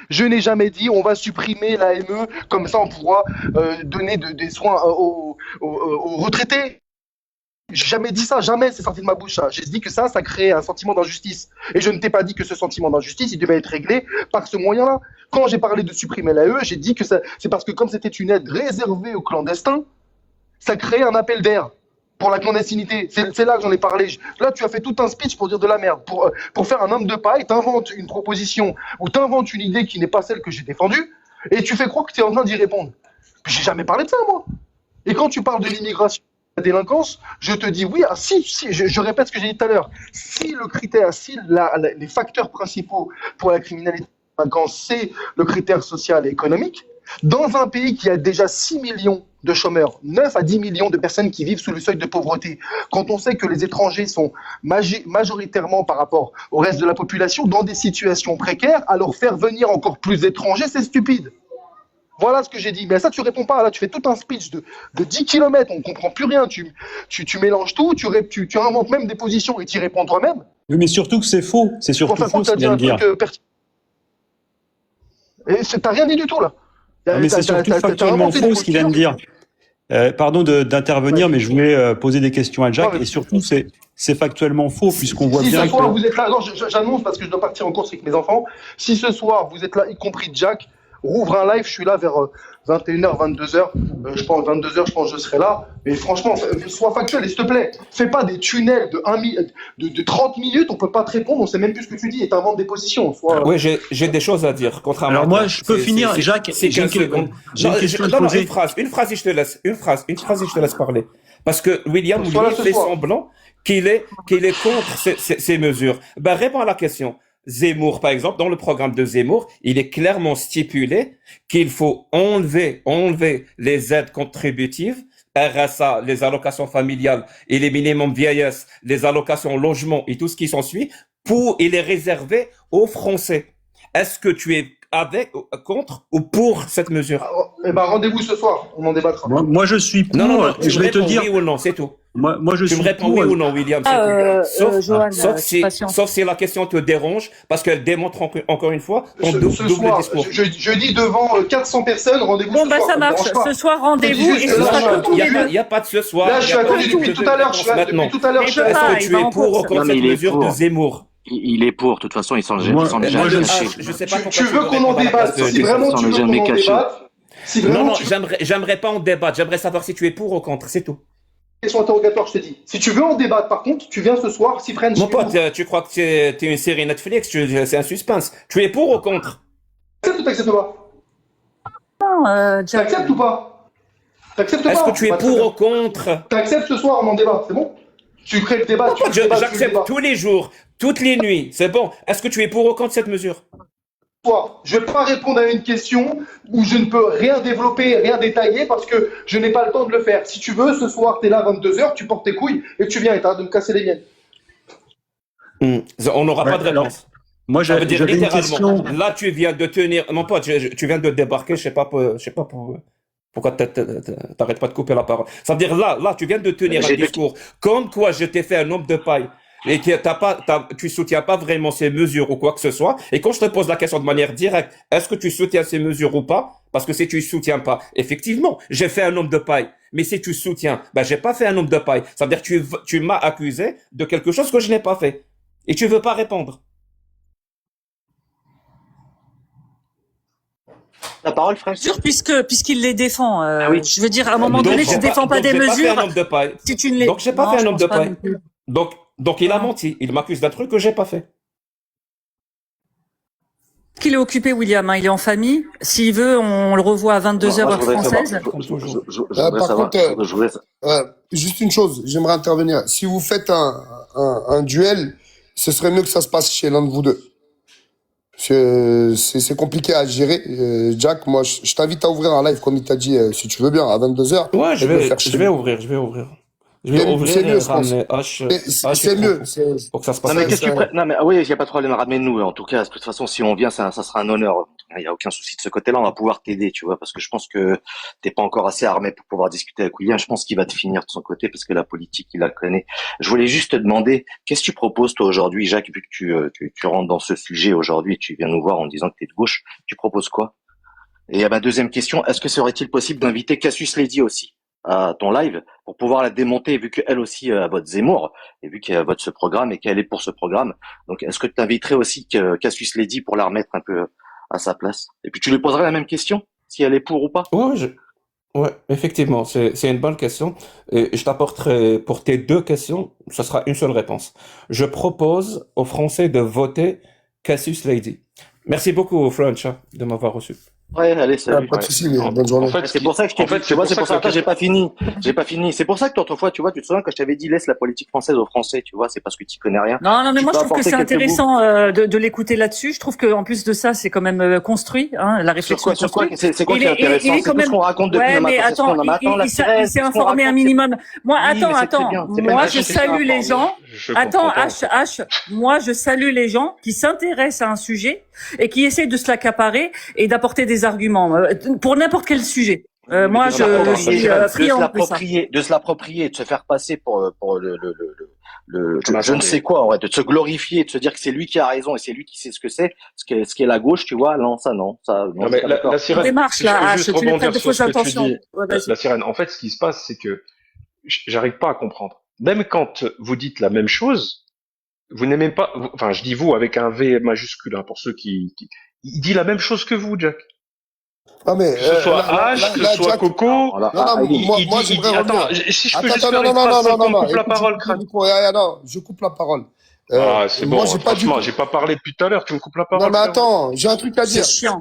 Je n'ai jamais dit on va supprimer l'AME, comme ça on pourra donner des soins aux retraités. J'ai jamais dit ça, jamais c'est sorti de ma bouche ça. J'ai dit que ça crée un sentiment d'injustice. Et je ne t'ai pas dit que ce sentiment d'injustice, il devait être réglé par ce moyen-là. Quand j'ai parlé de supprimer l'AME, j'ai dit que c'est parce que comme c'était une aide réservée aux clandestins, ça crée un appel d'air pour la clandestinité. C'est là que j'en ai parlé. Là, tu as fait tout un speech pour dire de la merde. Pour faire un homme de paille, t'inventes une proposition ou t'inventes une idée qui n'est pas celle que j'ai défendue et tu fais croire que tu es en train d'y répondre. J'ai jamais parlé de ça, moi. Et quand tu parles de l'immigration, la délinquance, je te dis oui, je répète ce que j'ai dit tout à l'heure. Si le critère, les facteurs principaux pour la criminalité, c'est le critère social et économique, dans un pays qui a déjà 6 millions de chômeurs, 9 à 10 millions de personnes qui vivent sous le seuil de pauvreté, quand on sait que les étrangers sont majoritairement par rapport au reste de la population dans des situations précaires, alors faire venir encore plus d'étrangers, c'est stupide. Voilà ce que j'ai dit. Mais ça, tu réponds pas. Là, tu fais tout un speech de 10 km. On comprend plus rien. Tu mélanges tout. Tu inventes même des positions et tu y réponds toi-même. Oui, mais surtout que c'est faux. C'est surtout faux ce qu'il vient de dire. Et t'as rien dit du tout là. Mais c'est surtout factuellement faux ce qu'il vient de dire. Pardon d'intervenir, mais je voulais poser des questions à Jack, et surtout c'est factuellement faux puisqu'on voit bien. Si ce soir que... vous êtes là, non, j'annonce parce que je dois partir en course avec mes enfants. Si ce soir vous êtes là, y compris Jack, rouvre un live, je suis là vers 21h, 22h. Je pense 22h, je pense que je serai là. Mais franchement, sois factuel et s'il te plaît, fais pas des tunnels de 30 minutes, on peut pas te répondre, on sait même plus ce que tu dis et t'inventes des positions. Oui, j'ai des choses à dire. Contrairement. Alors moi, je peux finir, Jacques. J'ai une question. Une phrase et je te laisse. Une phrase et je te laisse parler. Parce que William fait semblant qu'il est contre ces mesures. Ben, réponds à la question. Zemmour, par exemple, dans le programme de Zemmour, il est clairement stipulé qu'il faut enlever les aides contributives, RSA, les allocations familiales et les minimums vieillesse, les allocations logement et tout ce qui s'ensuit, et les réserver aux Français. Est-ce que tu es contre ou pour cette mesure? Eh ben, rendez-vous ce soir, on en débattra. Moi je suis pour, non, je vais te dire. Oui ou non, c'est tout. Moi je tu suis me réponds pour. Oui ou non, William, sauf si la question te dérange, parce qu'elle démontre encore une fois ton double discours. Je dis devant 400 personnes, rendez-vous ce soir. Bon, bah ça marche. Ce soir, rendez-vous et ce sera tout. Il n'y a pas de ce soir. Là, je suis attendu depuis tout à l'heure. Est-ce que tu es pour ou contre cette mesure de Zemmour? Il est pour, de toute façon, ils sont déjà cachés. Je sais pas tu veux qu'on en débatte? Si vraiment tu veux qu'on en débatte, non, j'aimerais pas en débattre. J'aimerais savoir si tu es pour ou contre, c'est tout. Question interrogatoire, je te dis. Si tu veux en débattre, par contre, tu viens ce soir, si French. Mon pote, tu crois que t'es une série Netflix? C'est un suspense. Tu es pour ou contre? T'acceptes ou t'acceptes pas? Non, t'acceptes ou pas? T'acceptes pas? Est-ce que tu es pour ou contre? T'acceptes ce soir, on en débat, c'est bon? Tu crées le débat. J'accepte tous les jours, toutes les nuits, c'est bon. Est-ce que tu es pour ou contre cette mesure? Je ne vais pas répondre à une question où je ne peux rien développer, rien détailler parce que je n'ai pas le temps de le faire. Si tu veux, ce soir, tu es là à 22h, tu portes tes couilles et tu viens et t'arrêtes de me casser les miennes. On n'aura pas de réponse. Moi, j'avais une question. Là, tu viens de tenir, mon pote, tu viens de débarquer, je sais pas pourquoi t'arrêtes pas de couper la parole. Ça veut dire là, tu viens de tenir un discours comme quoi je t'ai fait un homme de paille. Et tu soutiens pas vraiment ces mesures ou quoi que ce soit. Et quand je te pose la question de manière directe, est-ce que tu soutiens ces mesures ou pas? Parce que si tu soutiens pas, effectivement, j'ai fait un homme de paille. Mais si tu soutiens, j'ai pas fait un homme de paille. Ça veut dire que tu m'as accusé de quelque chose que je n'ai pas fait. Et tu veux pas répondre. La parole, frère. Puisqu'il les défend. Oui. Je veux dire, à un moment donné, tu défends pas des mesures. Si tu ne les... Donc j'ai pas fait un homme de paille. Donc il a menti. Il m'accuse d'un truc que j'ai pas fait. Qu'il est occupé, William. Il est en famille. S'il veut, on le revoit à 22h heure française. Par contre, juste une chose, j'aimerais intervenir. Si vous faites un duel, ce serait mieux que ça se passe chez l'un de vous deux. C'est compliqué à gérer. Jack, moi, je t'invite à ouvrir un live, comme il t'a dit, si tu veux bien, à 22h. Ouais, je vais ouvrir. C'est mieux, je pense. C'est mieux. Pour que ça se passe. Non, mais oui, il n'y a pas de problème. Ramène-nous. En tout cas, de toute façon, si on vient, ça sera un honneur. Il n'y a aucun souci de ce côté-là. On va pouvoir t'aider, tu vois, parce que je pense que t'es pas encore assez armé pour pouvoir discuter avec William. Je pense qu'il va te finir de son côté parce que la politique, il la connaît. Je voulais juste te demander, qu'est-ce que tu proposes, toi, aujourd'hui, Jacques, vu que tu rentres dans ce sujet aujourd'hui et tu viens nous voir en disant que t'es de gauche, tu proposes quoi? Et à ma deuxième question, est-ce que serait-il possible d'inviter Cassius Lady aussi à ton live pour pouvoir la démonter, vu qu'elle aussi vote Zemmour et vu qu'elle vote ce programme et qu'elle est pour ce programme? Donc, est-ce que tu inviterais aussi Cassius Lady pour la remettre un peu à sa place? Et puis, tu lui poserais la même question, si elle est pour ou pas? Ouais, effectivement, c'est une bonne question. Et je t'apporterai pour tes deux questions, ce sera une seule réponse. Je propose aux Français de voter Cassius Lady. Merci beaucoup, French, de m'avoir reçu. Ouais, allez, salut. Pas de soucis, bonne journée. En fait, c'est pour ça que je t'ai dit, tu vois, c'est pour ça que j'ai pas fini. C'est pour ça que autrefois, tu vois, tu te souviens quand je t'avais dit laisse la politique française aux Français, tu vois, c'est parce que tu connais rien. Non, mais moi je trouve que c'est intéressant de l'écouter là-dessus. Je trouve que en plus de ça, c'est quand même construit, la réflexion. C'est quoi qui est intéressant? C'est tout ce qu'on raconte depuis le matin. Il s'est informé un minimum. Moi, attends. Moi, je salue les gens. Attends, H. Moi, je salue les gens qui s'intéressent à un sujet et qui essaient de se l'accaparer et d'apporter des arguments pour n'importe quel sujet. Moi, de se je suis friande de ça. de se l'approprier, de se faire passer pour je ne sais quoi, en vrai, de se glorifier, de se dire que c'est lui qui a raison et c'est lui qui sait ce qu'est la gauche, tu vois. Non, non, Non, mais la sirène, démarche, je là, veux juste tu n'es pas rebondir de sur fausses ce que tu intentions. dis. Ouais, vas-y. La sirène, en fait, ce qui se passe, c'est que j'arrive pas à comprendre. Même quand vous dites la même chose, vous n'aimez pas, enfin, je dis vous avec un V majuscule, hein, pour ceux il dit la même chose que vous, Jack. Non mais Que ce soit H, que ce soit Jack, Coco. non, moi j'aimerais revenir. Attends, si je peux juste Attends, faire une phrase sans qu'on me coupe la écoute, parole, crâne. Non, je coupe la parole. C'est moi, bon, franchement, j'ai pas parlé depuis tout à l'heure, tu me coupes la parole. Non mais attends, j'ai un truc à dire. C'est chiant.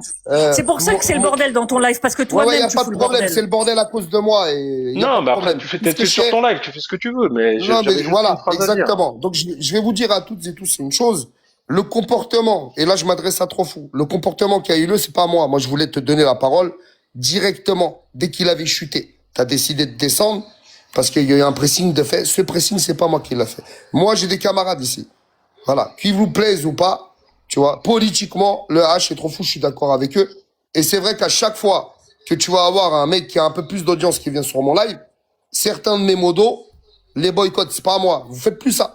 C'est pour ça que c'est le bordel dans ton live, parce que Ouais, toi-même, y a tu pas fous de le problème, bordel. c'est le bordel à cause de moi. Et y a Non, pas mais de après, problème. t'es sur ton live, tu fais ce que tu veux, mais Non, mais voilà, une phrase à dire. exactement. Donc, je vais vous dire à toutes et tous une chose. Le comportement, et là, je m'adresse à Trofou, le comportement qui a eu lieu, c'est pas moi. Moi, je voulais te donner la parole directement, dès qu'il avait chuté. T'as décidé de descendre, parce qu'il y a eu un pressing de fait. Ce pressing, c'est pas moi qui l'a fait. Moi, j'ai des camarades ici. Voilà. Qu'il vous plaise ou pas, tu vois, politiquement, le H est trop fou, je suis d'accord avec eux. Et c'est vrai qu'à chaque fois que tu vas avoir un mec qui a un peu plus d'audience qui vient sur mon live, certains de mes modos, les boycottent, c'est pas à moi. Vous faites plus ça.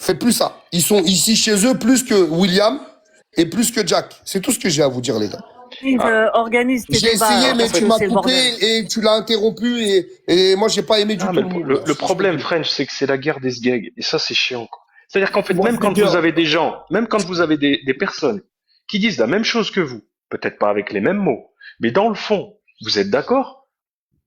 Faites plus ça. Ils sont ici chez eux plus que William et plus que Jack. C'est tout ce que j'ai à vous dire, les gars. Organise tes J'ai débats, essayé, mais parce tu que m'as c'est le coupé bordel. et tu l'as interrompu et moi, j'ai pas aimé du tout. Le problème, French, c'est que c'est la guerre des sgags. Et ça, c'est chiant, quoi. C'est-à-dire qu'en fait, Moi, même quand vous avez des gens, même quand vous avez des personnes qui disent la même chose que vous, peut-être pas avec les mêmes mots, mais dans le fond, vous êtes d'accord?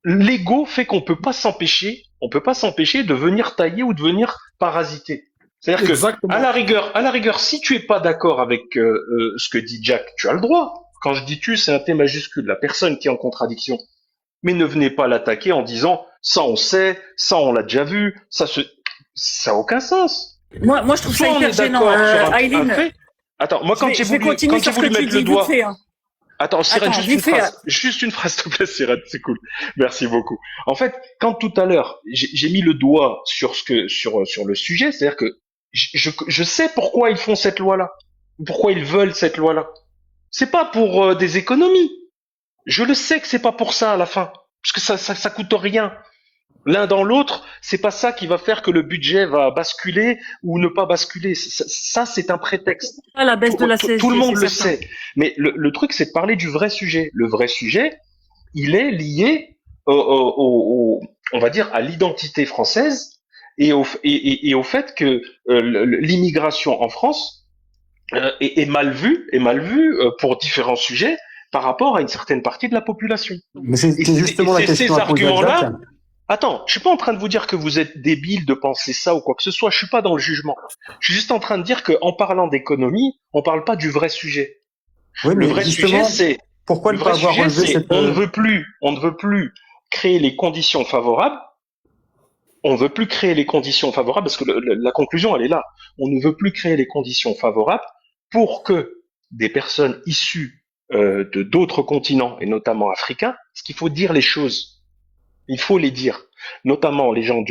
L'ego fait qu'on peut pas s'empêcher de venir tailler ou de venir parasiter. C'est-à-dire que, à la rigueur, si tu es pas d'accord avec ce que dit Jack, tu as le droit. Quand je dis tu, c'est un T majuscule, la personne qui est en contradiction. Mais ne venez pas l'attaquer en disant ça on sait, ça on l'a déjà vu, ça a aucun sens. Moi, je trouve Soit ça on hyper est gênant. d'accord sur un Aileen, fait. Attends, moi quand j'ai je vais voulu continuer sur ce que tu mettre dis, le doigt. vite fait. Hein. Attends, Sirène, Attends, juste une phrase, s'il te plaît, Sirène, c'est cool. Merci beaucoup. En fait, quand tout à l'heure, j'ai mis le doigt sur le sujet, c'est-à-dire que je sais pourquoi ils font cette loi-là. Pourquoi ils veulent cette loi-là. C'est pas pour des économies. Je le sais que c'est pas pour ça à la fin. Parce que ça coûte rien. L'un dans l'autre, c'est pas ça qui va faire que le budget va basculer ou ne pas basculer. Ça c'est un prétexte. Ah, la baisse de la CSG, Tout le monde c'est le certain. sait. Mais le truc, c'est de parler du vrai sujet. Le vrai sujet, il est lié on va dire, à l'identité française et au fait que l'immigration en France est mal vue pour différents sujets par rapport à une certaine partie de la population. Mais c'est justement la question à poser à Jack. Attends, je suis pas en train de vous dire que vous êtes débile de penser ça ou quoi que ce soit. Je suis pas dans le jugement. Je suis juste en train de dire qu'en parlant d'économie, on parle pas du vrai sujet. Oui, le vrai sujet, c'est pourquoi ne pas avoir relevé cette... on ne veut plus créer les conditions favorables. On ne veut plus créer les conditions favorables parce que la conclusion, elle est là. On ne veut plus créer les conditions favorables pour que des personnes issues de d'autres continents et notamment africains, parce qu'il faut dire les choses. Il faut les dire, notamment les gens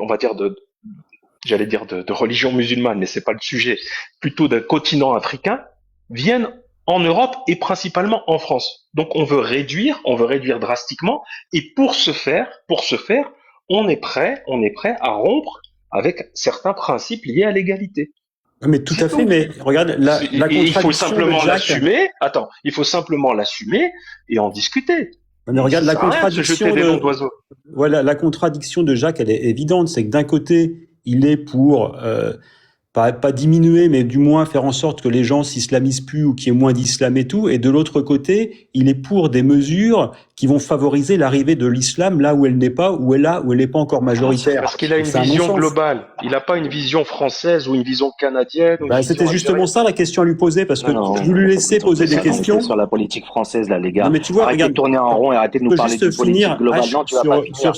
on va dire de religion musulmane, mais c'est pas le sujet, plutôt d'un continent africain, viennent en Europe et principalement en France. Donc on veut réduire drastiquement, et pour ce faire, on est prêt à rompre avec certains principes liés à l'égalité. Mais tout à fait, mais regarde, la contradiction il faut simplement de Jack... l'assumer. Attends, il faut simplement l'assumer et en discuter. Mais regarde, la contradiction voilà, la contradiction de Jacques, elle est évidente. C'est que d'un côté, il est pour pas diminuer, mais du moins faire en sorte que les gens s'islamisent plus ou qu'il y ait moins d'islam et tout. Et de l'autre côté, il est pour des mesures qui vont favoriser l'arrivée de l'islam là où elle n'est pas, où elle n'est pas encore majoritaire. Parce qu'il a une vision globale. Il n'a pas une vision française ou une vision canadienne. C'était justement ça la question à lui poser, parce que je lui laissais poser des questions sur la politique française, là, les gars. Non, mais tu vois, arrêtez de tourner en rond et arrêtez de nous parler de politique globale. Non, tu vas pas finir.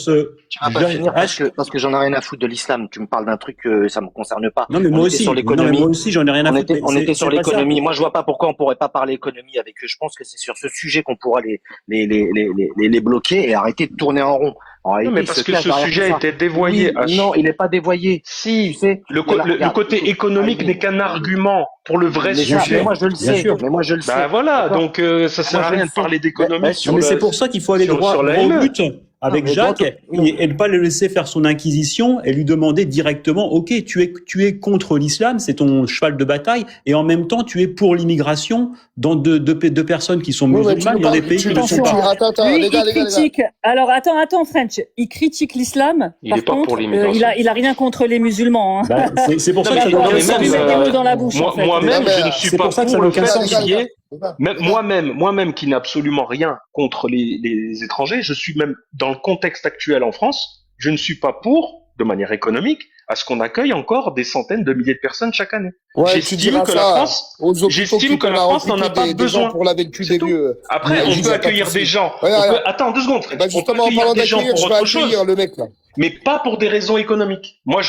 Tu vas pas finir parce que j'en ai rien à foutre de l'islam. Tu me parles d'un truc que ça me concerne pas. Non, mais moi aussi. Sur l'économie. Moi aussi, j'en ai rien à foutre. On était sur l'économie. Moi, je vois pas pourquoi on pourrait pas parler économie avec eux. Je pense que c'est sur ce sujet qu'on pourra les bloquer et arrêter de tourner en rond. En réalité, mais il parce se que cache ce derrière sujet tout ça. était dévoyé. Oui, non, il n'est pas dévoyé. Si, Tu sais, le regarde, côté écoute, économique n'est qu'un argument pour le vrai mais ça, mais sujet. moi je le Bien sais, sûr. mais moi je le sais. Bah voilà, D'accord? donc ça sert Moi à je le rien de sais. parler Ben, d'économie ben, sur Non, mais c'est le pour ça qu'il faut aller droit sur au l'AME. but avec mais Jacques non. et ne pas le laisser faire son inquisition et lui demander directement, OK, tu es contre l'islam, c'est ton cheval de bataille, et en même temps, tu es pour l'immigration dans de personnes qui sont Oui, mais tu musulmanes nous dans des parles, pays qui ne le sont Attention, pas. attends, lui, les gars, il critique. Alors, attends, French. Il critique l'islam. Il Par est pas pour contre, l'immigration. il a rien contre les musulmans. Hein. Bah, c'est pour Non ça que mais, ça n'a non, aucun mais Ça même, lui sens. met des mots dans la bouche, en fait. moi-même, Non, mais, je ne suis c'est pas pour ça que ça pour n'a le aucun fait sens. qu'il y ait, les gars. même moi-même qui n'ai absolument rien contre les étrangers, je suis même dans le contexte actuel en France, je ne suis pas pour, de manière économique, à ce qu'on accueille encore des centaines de milliers de personnes chaque année. Ouais, tu diras ça aux hôpitaux qui J'estime que la France n'en a pas des gens besoin. pour laver le cul C'est des tout. vieux. Après, on Juste, peut y a pas de accueillir souci. des gens. Ouais, On ouais. peut... Attends 2 secondes, Fred. Bah On peut justement, en accueillir parlant des gens d'accueillir, pour je vais autre chose. accueillir le mec là. Mais pas pour des raisons économiques. Moi,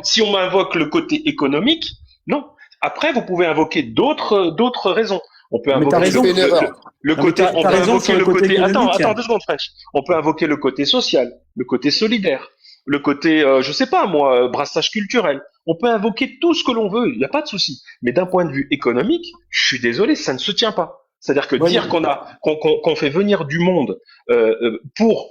si on m'invoque le côté économique, non. Après, vous pouvez invoquer d'autres raisons. On peut Mais t'as invoquer raison. le Non, mais côté, t'as on peut raison invoquer sur le le côté côté, économique. attends 2 secondes, French. On peut invoquer le côté social, le côté solidaire, le côté, je sais pas moi, brassage culturel. On peut invoquer tout ce que l'on veut, il n'y a pas de souci. Mais d'un point de vue économique, je suis désolé, ça ne se tient pas. C'est-à-dire que Ouais, dire qu'on fait venir du monde pour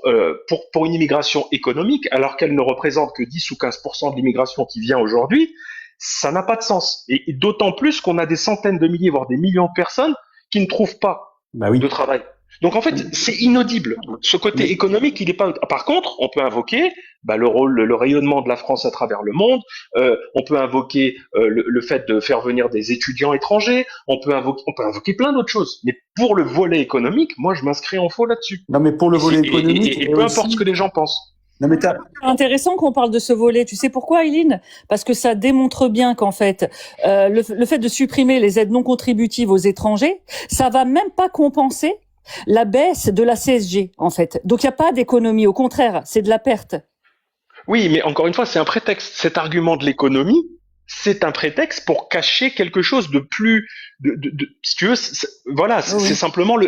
une immigration économique, alors qu'elle ne représente que 10 ou 15% de l'immigration qui vient aujourd'hui, ça n'a pas de sens. Et d'autant plus qu'on a des centaines de milliers, voire des millions de personnes qui ne trouvent pas Bah oui. de travail. Donc en fait, c'est inaudible. Ce côté économique, il est pas. Par contre, on peut invoquer le rayonnement de la France à travers le monde. On peut invoquer le fait de faire venir des étudiants étrangers. On peut invoquer plein d'autres choses. Mais pour le volet économique, moi, je m'inscris en faux là-dessus. Non, mais pour le volet économique, Et peu importe ce que les gens pensent. Non, mais C'est intéressant qu'on parle de ce volet. Tu sais pourquoi, Eileen? Parce que ça démontre bien qu'en fait, le fait de supprimer les aides non contributives aux étrangers, ça va même pas compenser la baisse de la CSG, en fait. Donc, il n'y a pas d'économie. Au contraire, c'est de la perte. Oui, mais encore une fois, c'est un prétexte. Cet argument de l'économie, c'est un prétexte pour cacher quelque chose de plus, si tu veux, voilà, c'est simplement